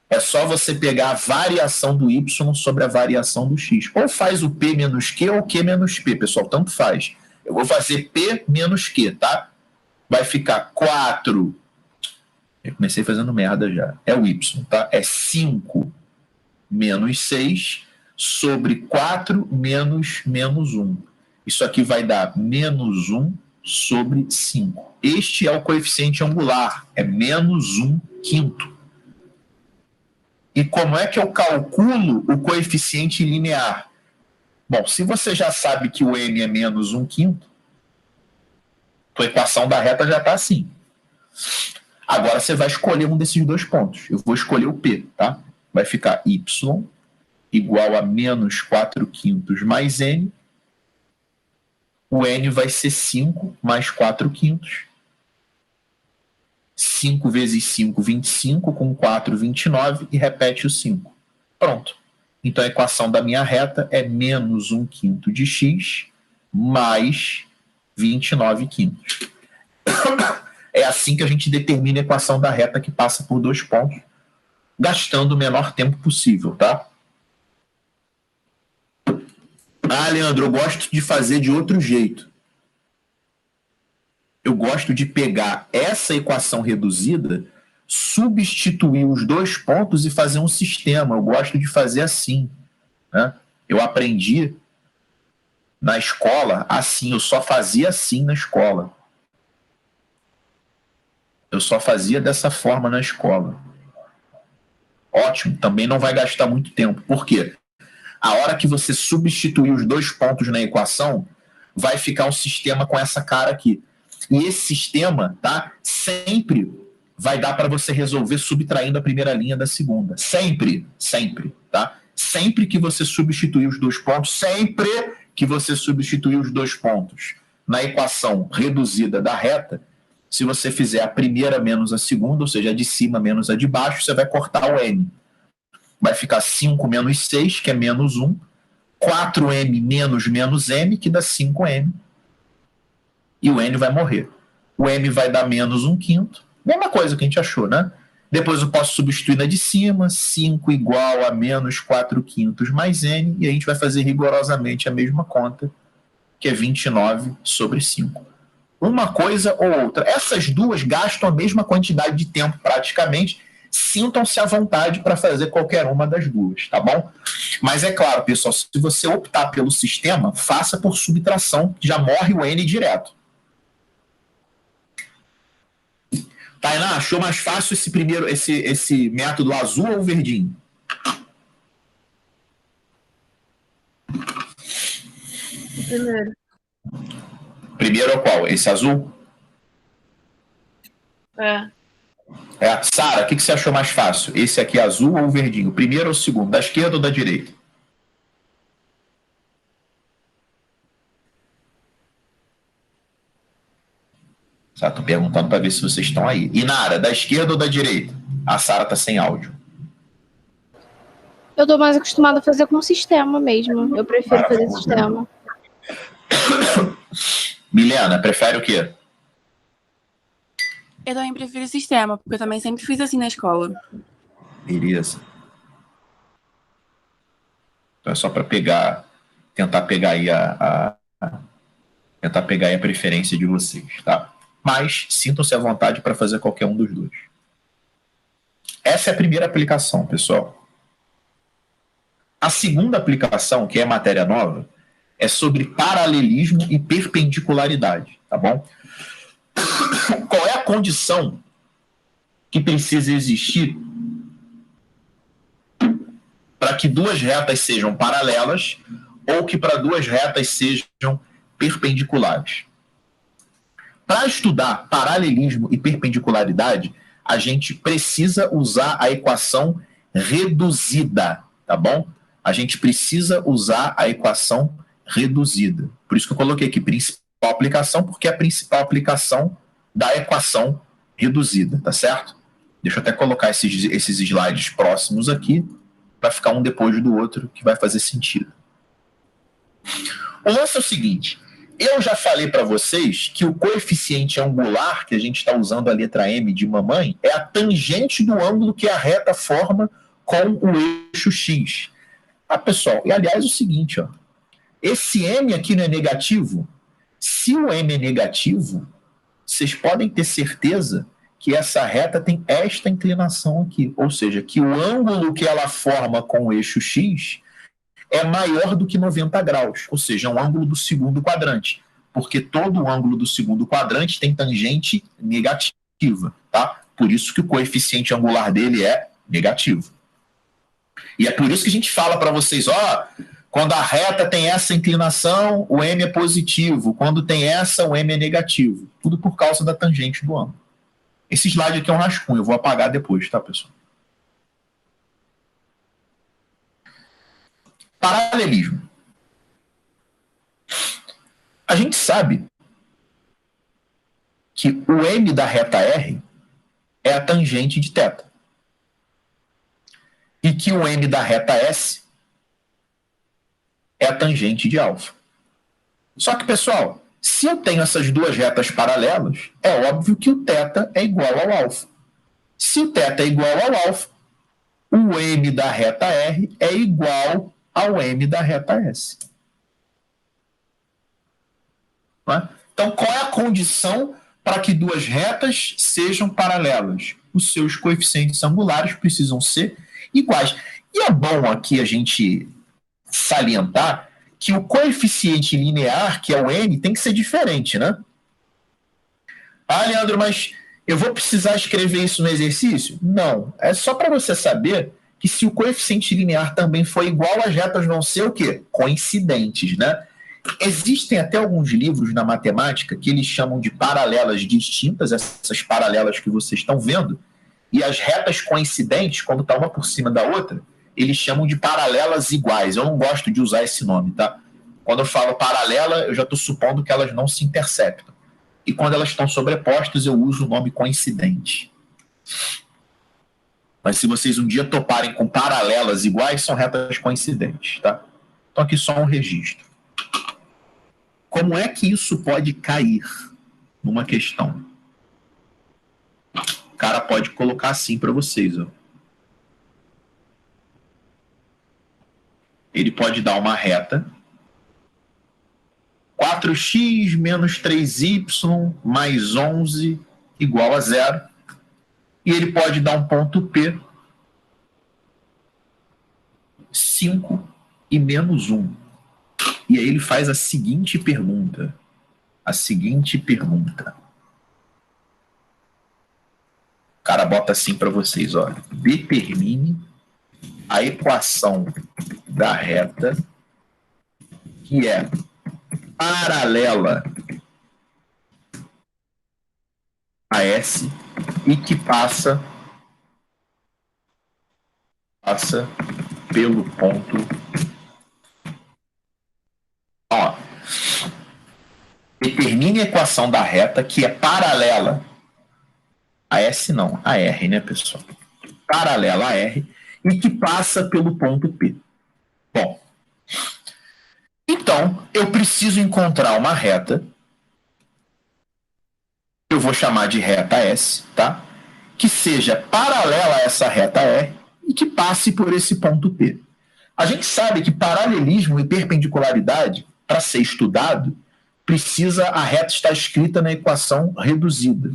É só você pegar a variação do y sobre a variação do x. Ou faz o p menos q ou q menos p, pessoal, tanto faz. Eu vou fazer p menos q, tá? Vai ficar 4. Eu comecei fazendo merda já. É o y, tá? É 5 menos 6 sobre 4 menos 1. Isso aqui vai dar menos 1 sobre 5. Este é o coeficiente angular, é menos 1/5. E como é que eu calculo o coeficiente linear? Bom, se você já sabe que o m é menos 1/5, a equação da reta já está assim. Agora você vai escolher um desses 2 pontos. Eu vou escolher o p, tá? Vai ficar y igual a menos 4/5 mais n. O n vai ser 5 mais 4/5. 5 vezes 5, 25, com 4, 29, e repete o 5. Pronto. Então a equação da minha reta é menos 1/5 de x mais 29/5. É assim que a gente determina a equação da reta que passa por 2 pontos, gastando o menor tempo possível, tá? Leandro, eu gosto de fazer de outro jeito. Eu gosto de pegar essa equação reduzida, substituir os 2 pontos e fazer um sistema. Eu gosto de fazer assim, né? Eu aprendi na escola assim, eu só fazia assim na escola. Eu só fazia dessa forma na escola. Ótimo, também não vai gastar muito tempo. Por quê? A hora que você substituir os 2 pontos na equação, vai ficar um sistema com essa cara aqui. E esse sistema, tá, sempre vai dar para você resolver subtraindo a primeira linha da segunda. Sempre, sempre, tá? Sempre que você substituir os 2 pontos, sempre que você substituir os 2 pontos na equação reduzida da reta, se você fizer a primeira menos a segunda, ou seja, a de cima menos a de baixo, você vai cortar o m. Vai ficar 5 menos 6, que é menos 1, 4m menos m, que dá 5m. E o n vai morrer. O m vai dar menos 1/5. Mesma coisa que a gente achou, né? Depois eu posso substituir na de cima, 5 igual a menos 4/5 mais n, e a gente vai fazer rigorosamente a mesma conta, que é 29 sobre 5. Uma coisa ou outra. Essas duas gastam a mesma quantidade de tempo praticamente. Sintam-se à vontade para fazer qualquer uma das duas, tá bom? Mas é claro, pessoal, se você optar pelo sistema, faça por subtração, já morre o n direto. Tainá, achou mais fácil esse método azul ou verdinho? Primeiro. Primeiro é qual? Esse azul? É. Sara, o que você achou mais fácil? Esse aqui azul ou verdinho? O primeiro ou o segundo? Da esquerda ou da direita? Estou perguntando para ver se vocês estão aí. Inara, da esquerda ou da direita? A Sara está sem áudio. Eu tô mais acostumada a fazer com o sistema mesmo. Eu prefiro fazer sistema. Milena, prefere o quê? Eu também prefiro sistema, porque eu também sempre fiz assim na escola. Beleza. Então é só para tentar pegar aí tentar pegar aí a preferência de vocês, tá? Mas sintam-se à vontade para fazer qualquer um dos 2. Essa é a primeira aplicação, pessoal. A segunda aplicação, que é matéria nova, é sobre paralelismo e perpendicularidade, tá bom? Qual é a condição que precisa existir para que duas retas sejam paralelas ou que para duas retas sejam perpendiculares? Para estudar paralelismo e perpendicularidade, a gente precisa usar a equação reduzida, tá bom? A gente precisa usar a equação reduzida. Por isso que eu coloquei aqui principal aplicação, porque é a principal aplicação da equação reduzida, tá certo? Deixa eu até colocar esses slides próximos aqui, para ficar um depois do outro, que vai fazer sentido. O lance é o seguinte, eu já falei para vocês que o coeficiente angular, que a gente está usando a letra M de mamãe, é a tangente do ângulo que a reta forma com o eixo X. Ah, pessoal, e aliás o seguinte, ó, esse M aqui não é negativo? Se o M é negativo, vocês podem ter certeza que essa reta tem esta inclinação aqui, ou seja, que o ângulo que ela forma com o eixo X é maior do que 90 graus, ou seja, é um ângulo do segundo quadrante, porque todo ângulo do segundo quadrante tem tangente negativa, tá? Por isso que o coeficiente angular dele é negativo. E é por isso que a gente fala para vocês, ó, quando a reta tem essa inclinação, o M é positivo, quando tem essa, o M é negativo. Tudo por causa da tangente do ângulo. Esse slide aqui é um rascunho, eu vou apagar depois, tá, pessoal? Paralelismo. A gente sabe que o M da reta R é a tangente de θ. E que o M da reta S é a tangente de α. Só que, pessoal, se eu tenho essas duas retas paralelas, é óbvio que o θ é igual ao α. Se o θ é igual ao α, o M da reta R é igual ao M da reta S. Então, qual é a condição para que duas retas sejam paralelas? Os seus coeficientes angulares precisam ser iguais. E é bom aqui a gente salientar que o coeficiente linear, que é o n, tem que ser diferente, né? Ah, Leandro, mas eu vou precisar escrever isso no exercício? Não. É só para você saber que se o coeficiente linear também for igual, as retas vão ser o quê? Coincidentes, né? Existem até alguns livros na matemática que eles chamam de paralelas distintas, essas paralelas que vocês estão vendo, e as retas coincidentes, quando está uma por cima da outra, eles chamam de paralelas iguais. Eu não gosto de usar esse nome, tá? Quando eu falo paralela, eu já estou supondo que elas não se interceptam. E quando elas estão sobrepostas, eu uso o nome coincidente. Mas se vocês um dia toparem com paralelas iguais, são retas coincidentes, tá? Então aqui só um registro. Como é que isso pode cair numa questão? O cara pode colocar assim para vocês, ó. Ele pode dar uma reta 4x menos 3y mais 11 igual a 0. E ele pode dar um ponto P 5 e menos 1. E aí ele faz a seguinte pergunta. O cara bota assim para vocês, olha. Determine a equação da reta que é paralela a S e que passa pelo ponto. Ó, determine a equação da reta que é paralela a S, não, a R, né, pessoal? Paralela a R e que passa pelo ponto P. Bom, então eu preciso encontrar uma reta, eu vou chamar de reta S, tá? Que seja paralela a essa reta R e que passe por esse ponto P. A gente sabe que paralelismo e perpendicularidade, para ser estudado, precisa a reta estar escrita na equação reduzida.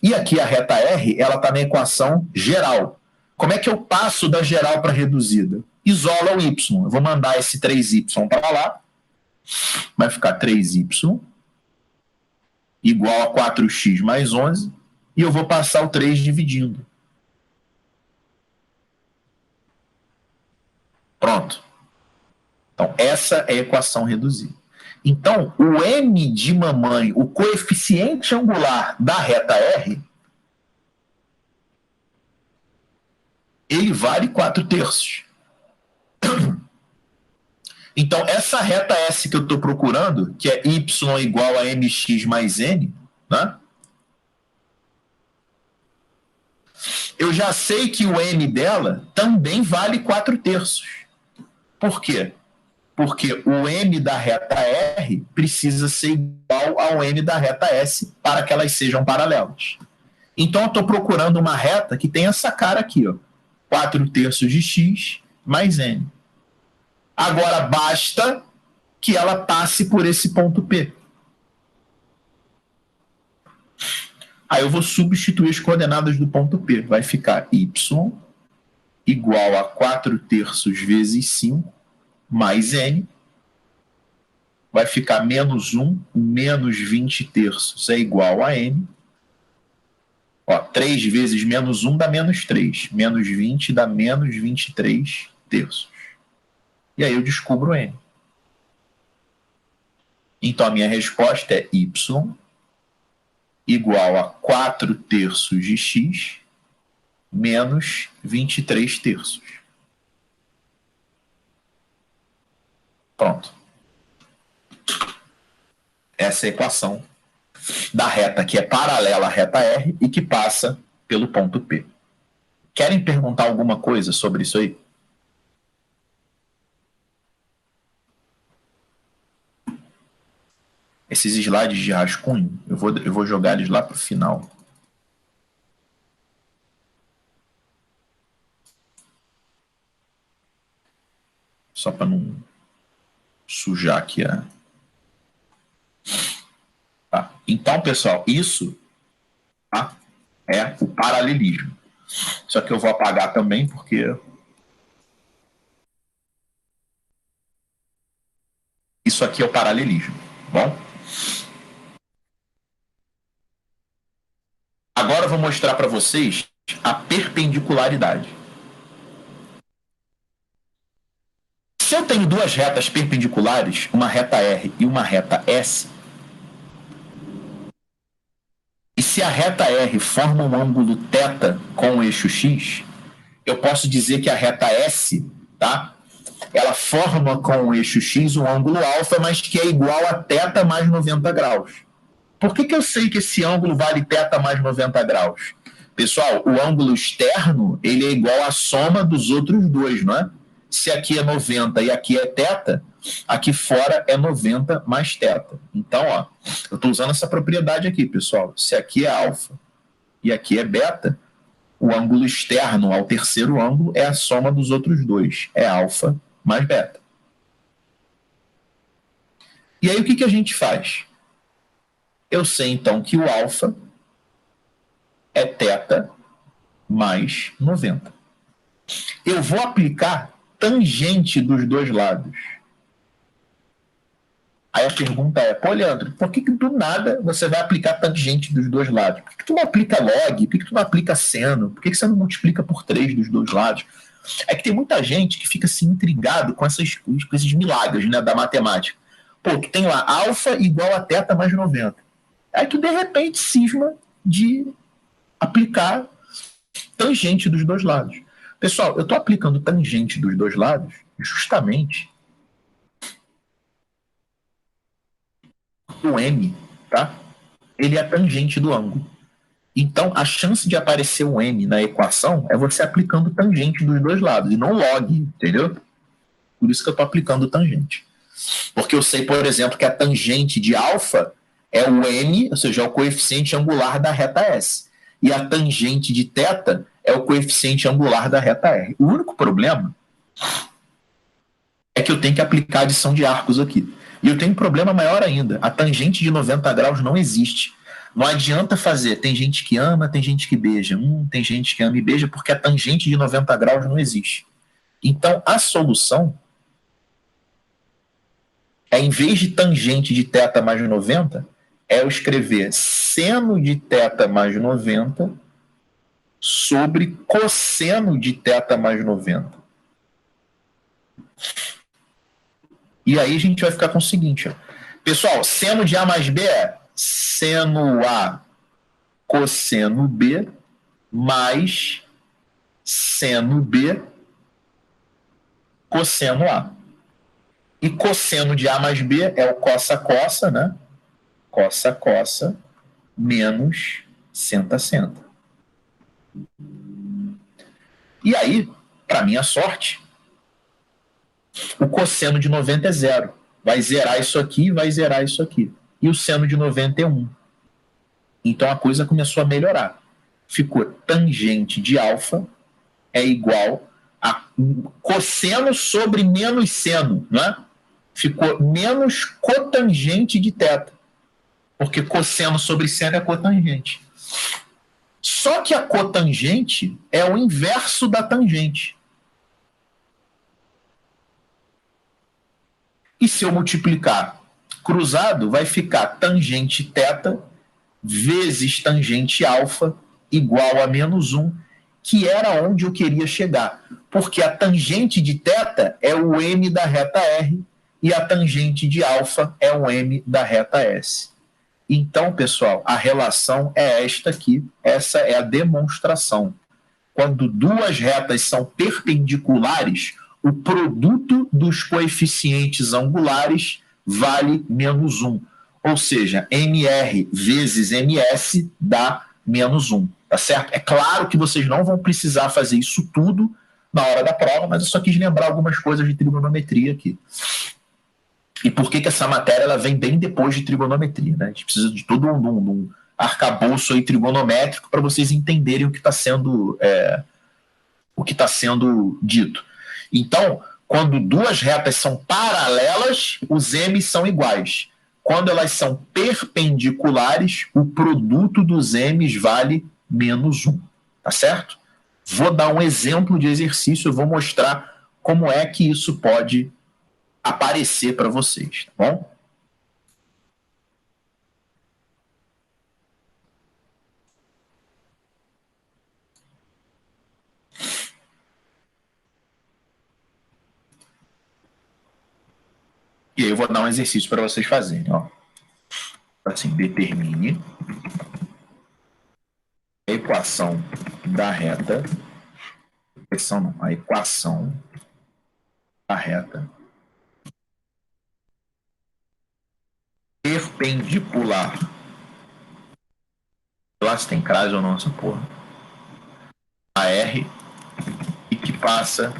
E aqui a reta R, ela está na equação geral. Como é que eu passo da geral para a reduzida? Isola o y. Eu vou mandar esse 3y para lá. Vai ficar 3y igual a 4x mais 11, e eu vou passar o 3 dividindo. Pronto. Então, essa é a equação reduzida. Então, o m de mamãe, o coeficiente angular da reta R, ele vale 4/3. Então, essa reta S que eu estou procurando, que é y igual a mx mais n, né? Eu já sei que o m dela também vale 4/3. Por quê? Porque o m da reta R precisa ser igual ao m da reta S para que elas sejam paralelas. Então, eu estou procurando uma reta que tem essa cara aqui, ó, 4/3 de x mais n. Agora, basta que ela passe por esse ponto P. Aí eu vou substituir as coordenadas do ponto P. Vai ficar y igual a 4/3 vezes 5 mais n. Vai ficar menos 1, menos 20/3 é igual a n. Ó, 3 vezes menos 1 dá menos 3. Menos 20 dá menos 23/3. E aí eu descubro n. Então a minha resposta é y igual a 4/3 de x menos 23/3. Pronto. Essa é a equação da reta que é paralela à reta R e que passa pelo ponto P. Querem perguntar alguma coisa sobre isso aí? Esses slides de rascunho, eu vou jogar eles lá para o final. Só para não sujar aqui a... Tá. Então, pessoal, isso, tá, é o paralelismo. Só que eu vou apagar também, porque isso aqui é o paralelismo, bom? Agora eu vou mostrar para vocês a perpendicularidade. Se eu tenho duas retas perpendiculares, uma reta R e uma reta S, e se a reta R forma um ângulo θ com o eixo x, eu posso dizer que a reta S, tá, ela forma com o eixo x um ângulo alfa, mas que é igual a θ mais 90 graus. Por que eu sei que esse ângulo vale θ mais 90 graus? Pessoal, o ângulo externo ele é igual à soma dos outros dois, não é? Se aqui é 90 e aqui é θ, aqui fora é 90 mais θ. Então, ó, eu estou usando essa propriedade aqui, pessoal. Se aqui é alfa e aqui é beta, o ângulo externo ao terceiro ângulo é a soma dos outros dois. É alfa mais beta. E aí o que a gente faz? Eu sei, então, que o alfa é θ mais 90. Eu vou aplicar tangente dos dois lados. Aí a pergunta é, pô, Leandro, por que do nada você vai aplicar tangente dos dois lados? Por que tu não aplica log? Por que tu não aplica seno? Por que você não multiplica por 3 dos dois lados? É que tem muita gente que fica assim intrigado com esses milagres, né, da matemática. Pô, tu tem lá alfa igual a θ mais 90. Aí tu, de repente, cisma de aplicar tangente dos dois lados. Pessoal, eu estou aplicando tangente dos dois lados justamente o m, tá? Ele é tangente do ângulo. Então, a chance de aparecer o m na equação é você aplicando tangente dos dois lados, e não log, entendeu? Por isso que eu estou aplicando tangente. Porque eu sei, por exemplo, que a tangente de alfa é o m, ou seja, é o coeficiente angular da reta S. E a tangente de θ é o coeficiente angular da reta R. O único problema é que eu tenho que aplicar adição de arcos aqui. E eu tenho um problema maior ainda. A tangente de 90 graus não existe. Não adianta fazer. Tem gente que ama, tem gente que beija. Tem gente que ama e beija porque a tangente de 90 graus não existe. Então, a solução é, em vez de tangente de θ mais 90, é eu escrever seno de θ mais 90 sobre cosseno de θ mais 90. E aí a gente vai ficar com o seguinte, ó. Pessoal, seno de A mais B é seno A cosseno B mais seno B cosseno A. E cosseno de A mais B é o cossa-cossa, né? Cossa-cossa menos senta-senta. E aí, para minha sorte, o cosseno de 90 é 0. Vai zerar isso aqui e vai zerar isso aqui. E o seno de 90 é 1. Então a coisa começou a melhorar. Ficou tangente de alfa é igual a cosseno sobre menos seno, né? Ficou menos cotangente de θ. Porque cosseno sobre seno é cotangente. Só que a cotangente é o inverso da tangente. E se eu multiplicar cruzado, vai ficar tangente θ vezes tangente alfa igual a menos 1, que era onde eu queria chegar. Porque a tangente de θ é o m da reta R e a tangente de alfa é o m da reta S. Então, pessoal, a relação é esta aqui. Essa é a demonstração. Quando duas retas são perpendiculares, o produto dos coeficientes angulares vale menos 1. Ou seja, MR vezes MS dá menos 1. Tá certo? É claro que vocês não vão precisar fazer isso tudo na hora da prova, mas eu só quis lembrar algumas coisas de trigonometria aqui. E por que essa matéria ela vem bem depois de trigonometria, né? A gente precisa de todo um arcabouço aí trigonométrico para vocês entenderem o que está sendo dito. Então, quando duas retas são paralelas, os m são iguais. Quando elas são perpendiculares, o produto dos m's vale menos 1. Tá certo? Vou dar um exemplo de exercício, eu vou mostrar como é que isso pode aparecer para vocês, tá bom? E aí eu vou dar um exercício para vocês fazerem, ó. Assim, determine a equação da reta, a equação da reta perpendicular. Lá se tem crase ou não essa porra. A R e que passa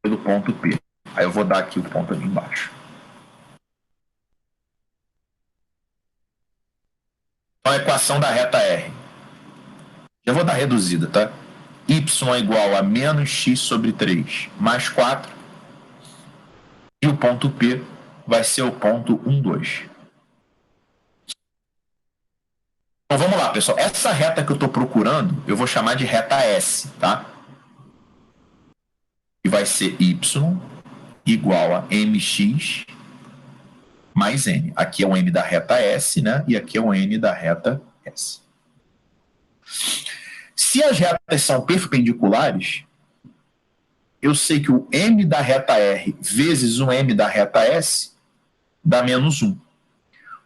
pelo ponto P. Aí eu vou dar aqui o ponto ali embaixo. Então a equação da reta R. Já vou dar reduzida, tá? Y é igual a menos x sobre 3 mais 4. E o ponto P vai ser o ponto 1, 2. Então vamos lá, pessoal. Essa reta que eu estou procurando, eu vou chamar de reta S, tá? E vai ser y igual a mx mais n. Aqui é o m da reta S, né? E aqui é o n da reta S. Se as retas são perpendiculares, eu sei que o m da reta R vezes o m da reta S dá menos 1.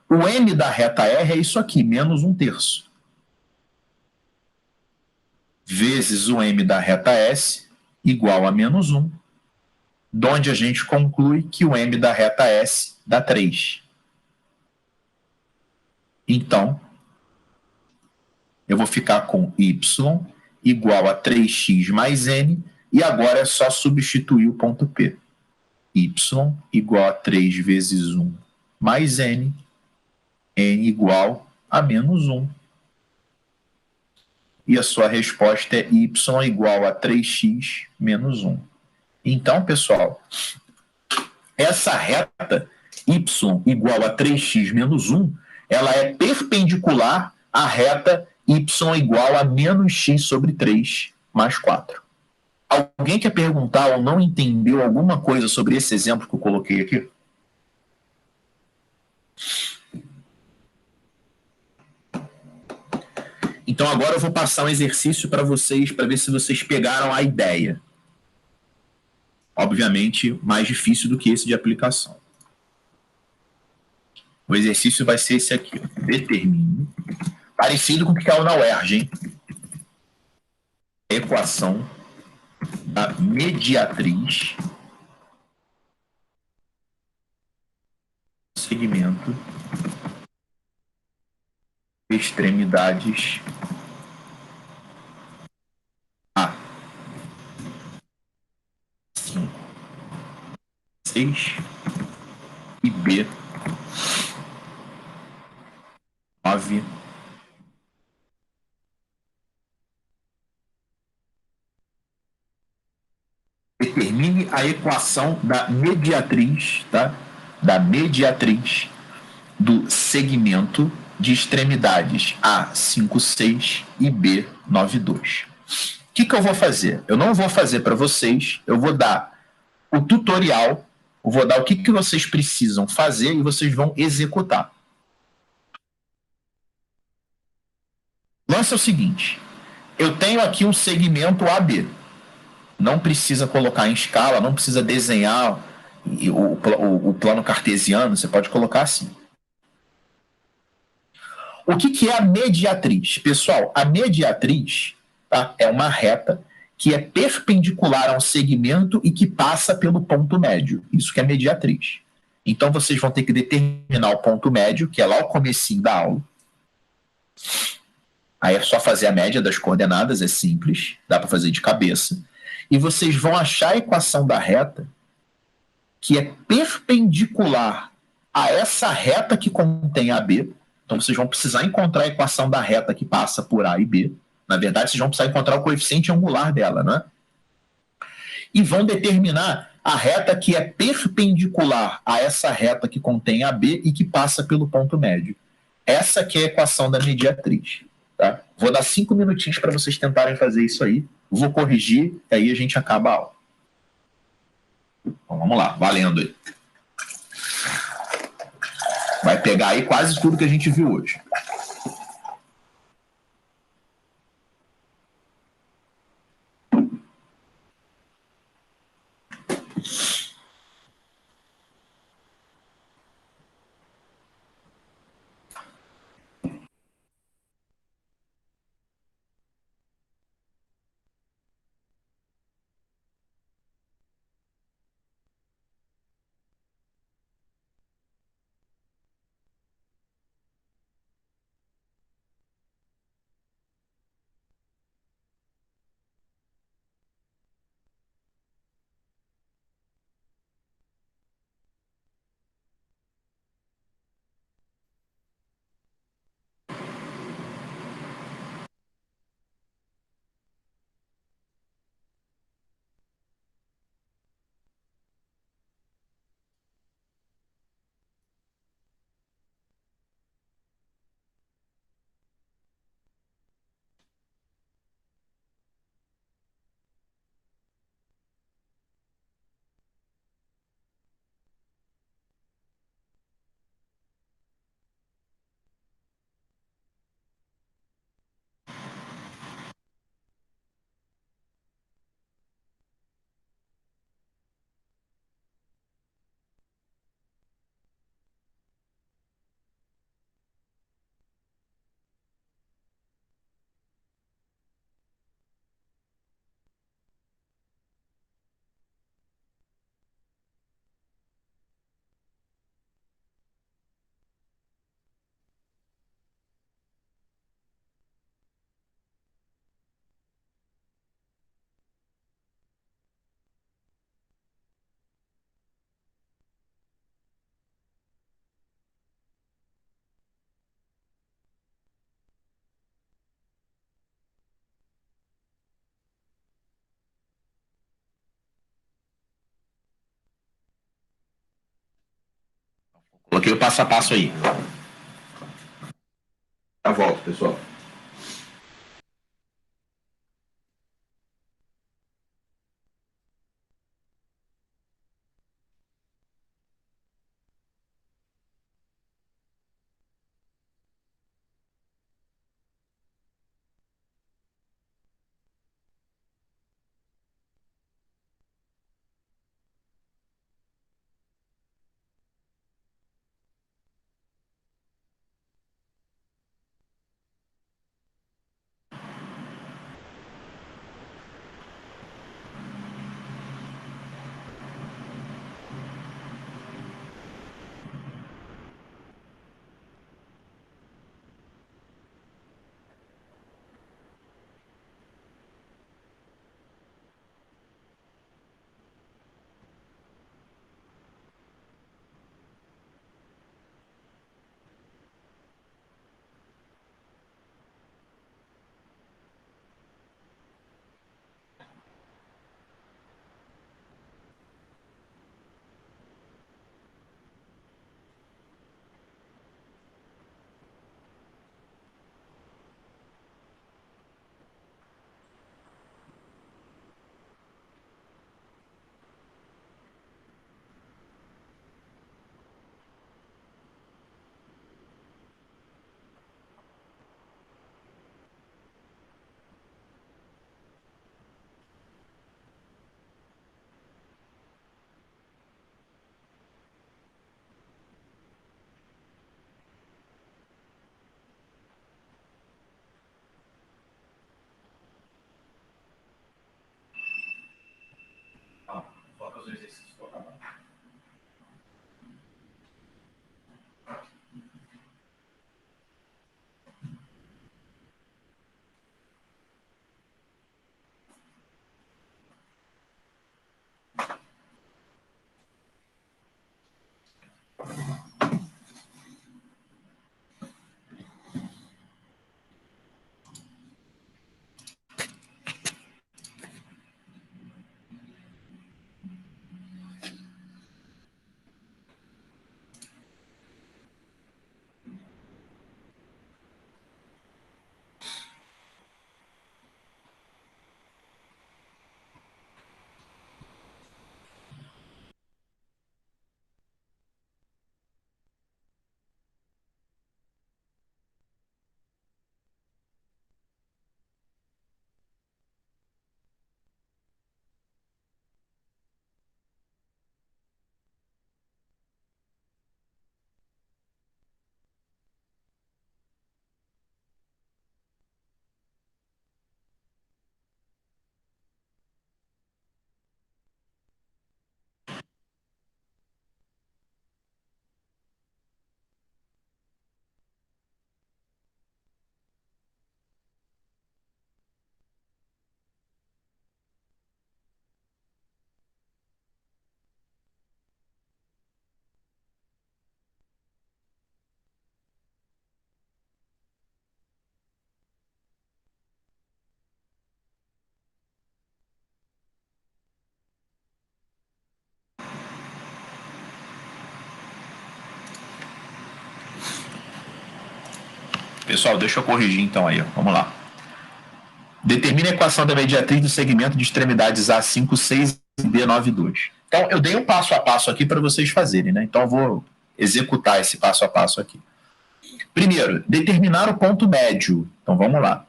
O m da reta R é isso aqui, menos 1/3. Vezes o m da reta S igual a menos 1, donde a gente conclui que o m da reta S dá 3. Então, eu vou ficar com y igual a 3x mais n, e agora é só substituir o ponto P. Y igual a 3 vezes 1 mais n, n igual a menos 1. E a sua resposta é y igual a 3x menos 1. Então, pessoal, essa reta y igual a 3x menos 1, ela é perpendicular à reta y igual a menos x sobre 3 mais 4. Alguém quer perguntar ou não entendeu alguma coisa sobre esse exemplo que eu coloquei aqui? Então agora eu vou passar um exercício para vocês, para ver se vocês pegaram a ideia. Obviamente, mais difícil do que esse de aplicação. O exercício vai ser esse aqui. Determine, parecido com o que caiu na UERJ, hein? Equação da mediatriz segmento extremidades A 5, 6 e B 9. Determine a equação da mediatriz, tá? Da mediatriz do segmento de extremidades A 56 e B 92. O que eu vou fazer? Eu não vou fazer para vocês, eu vou dar o tutorial, eu vou dar o que vocês precisam fazer e vocês vão executar. O lance é o seguinte, eu tenho aqui um segmento AB, não precisa colocar em escala, não precisa desenhar o plano cartesiano, você pode colocar assim. O que é a mediatriz? Pessoal, a mediatriz, tá, é uma reta que é perpendicular a um segmento e que passa pelo ponto médio. Isso que é mediatriz. Então vocês vão ter que determinar o ponto médio, que é lá o comecinho da aula. Aí é só fazer a média das coordenadas, é simples, dá para fazer de cabeça. E vocês vão achar a equação da reta que é perpendicular a essa reta que contém AB. Então vocês vão precisar encontrar a equação da reta que passa por A e B. Na verdade, vocês vão precisar encontrar o coeficiente angular dela, né? E vão determinar a reta que é perpendicular a essa reta que contém AB e que passa pelo ponto médio. Essa que é a equação da mediatriz. Tá? Vou dar 5 minutinhos para vocês tentarem fazer isso aí. Vou corrigir, e aí a gente acaba a aula. Então, vamos lá, valendo aí. Vai pegar aí quase tudo que a gente viu hoje. Coloquei o passo a passo aí. Já volto, pessoal. Pessoal, deixa eu corrigir então aí, ó. Vamos lá. Determine a equação da mediatriz do segmento de extremidades A5, 6 e B9, 2. Então, eu dei um passo a passo aqui para vocês fazerem, né? Então, eu vou executar esse passo a passo aqui. Primeiro, determinar o ponto médio. Então, vamos lá.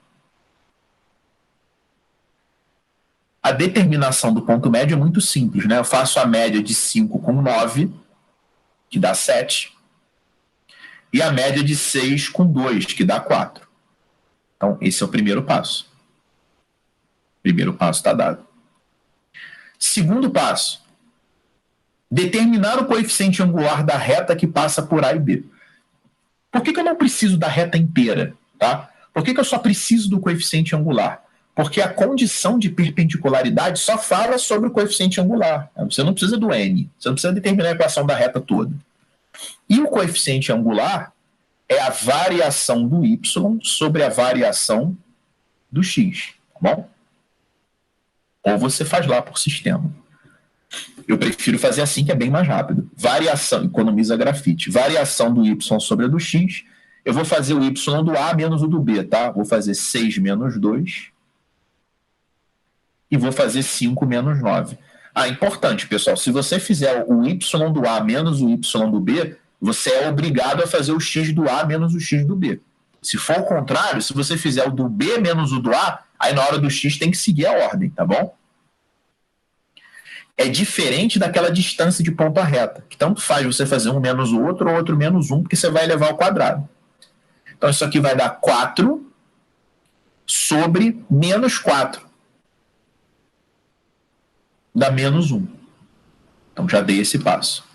A determinação do ponto médio é muito simples, né? Eu faço a média de 5 com 9, que dá 7. E a média de 6 com 2, que dá 4. Então, esse é o primeiro passo. Primeiro passo está dado. Segundo passo, determinar o coeficiente angular da reta que passa por A e B. Por que eu não preciso da reta inteira? Tá? Por que eu só preciso do coeficiente angular? Porque a condição de perpendicularidade só fala sobre o coeficiente angular. Você não precisa do N. Você não precisa determinar a equação da reta toda. E o coeficiente angular é a variação do y sobre a variação do x. Tá bom? Ou você faz lá por sistema. Eu prefiro fazer assim, que é bem mais rápido. Variação, economiza grafite. Variação do y sobre a do x. Eu vou fazer o y do A menos o do B, tá? Vou fazer 6 menos 2. E vou fazer 5 menos 9. Ah, importante, pessoal. Se você fizer o y do A menos o y do B, você é obrigado a fazer o x do A menos o x do B. Se for o contrário, se você fizer o do B menos o do A, aí na hora do x tem que seguir a ordem, tá bom? É diferente daquela distância de ponta reta, que tanto faz você fazer um menos o outro ou outro menos um, porque você vai elevar ao quadrado. Então isso aqui vai dar 4 sobre menos 4. Dá menos 1. Então já dei esse passo.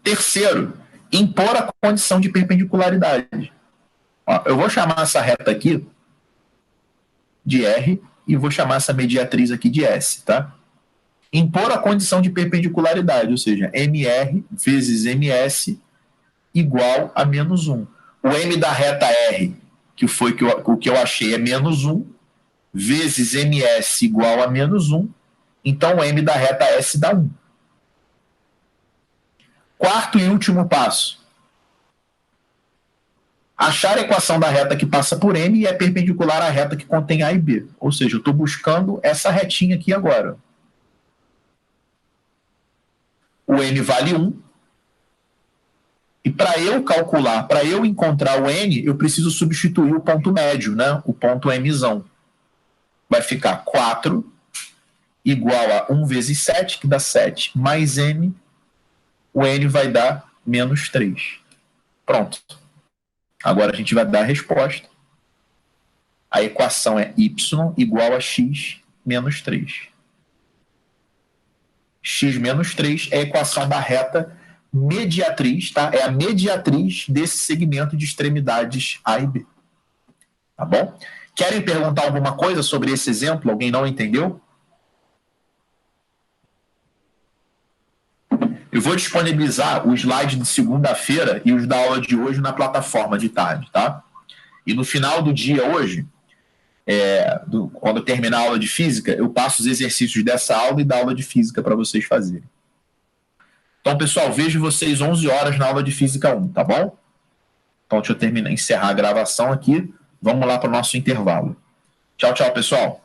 Terceiro, impor a condição de perpendicularidade. Ó, eu vou chamar essa reta aqui de R e vou chamar essa mediatriz aqui de S, tá? Impor a condição de perpendicularidade, ou seja, MR vezes MS igual a menos 1. O M da reta R, que foi o que eu achei, é menos 1, vezes MS igual a menos 1, então o M da reta S dá 1. Quarto e último passo. Achar a equação da reta que passa por M e é perpendicular à reta que contém A e B. Ou seja, eu estou buscando essa retinha aqui agora. O N vale 1. E para eu calcular, para eu encontrar o N, eu preciso substituir o ponto médio, né? O ponto Mzão. Vai ficar 4 igual a 1 vezes 7, que dá 7, mais M. O N vai dar menos 3. Pronto. Agora a gente vai dar a resposta. A equação é y igual a x menos 3. X menos 3 é a equação da reta mediatriz, tá? É a mediatriz desse segmento de extremidades A e B. Tá bom? Querem perguntar alguma coisa sobre esse exemplo? Alguém não entendeu? Eu vou disponibilizar os slides de segunda-feira e os da aula de hoje na plataforma de tarde, tá? E no final do dia hoje, quando eu terminar a aula de física, eu passo os exercícios dessa aula e da aula de física para vocês fazerem. Então, pessoal, vejo vocês 11 horas na aula de física 1, tá bom? Então, deixa eu encerrar a gravação aqui. Vamos lá para o nosso intervalo. Tchau, tchau, pessoal.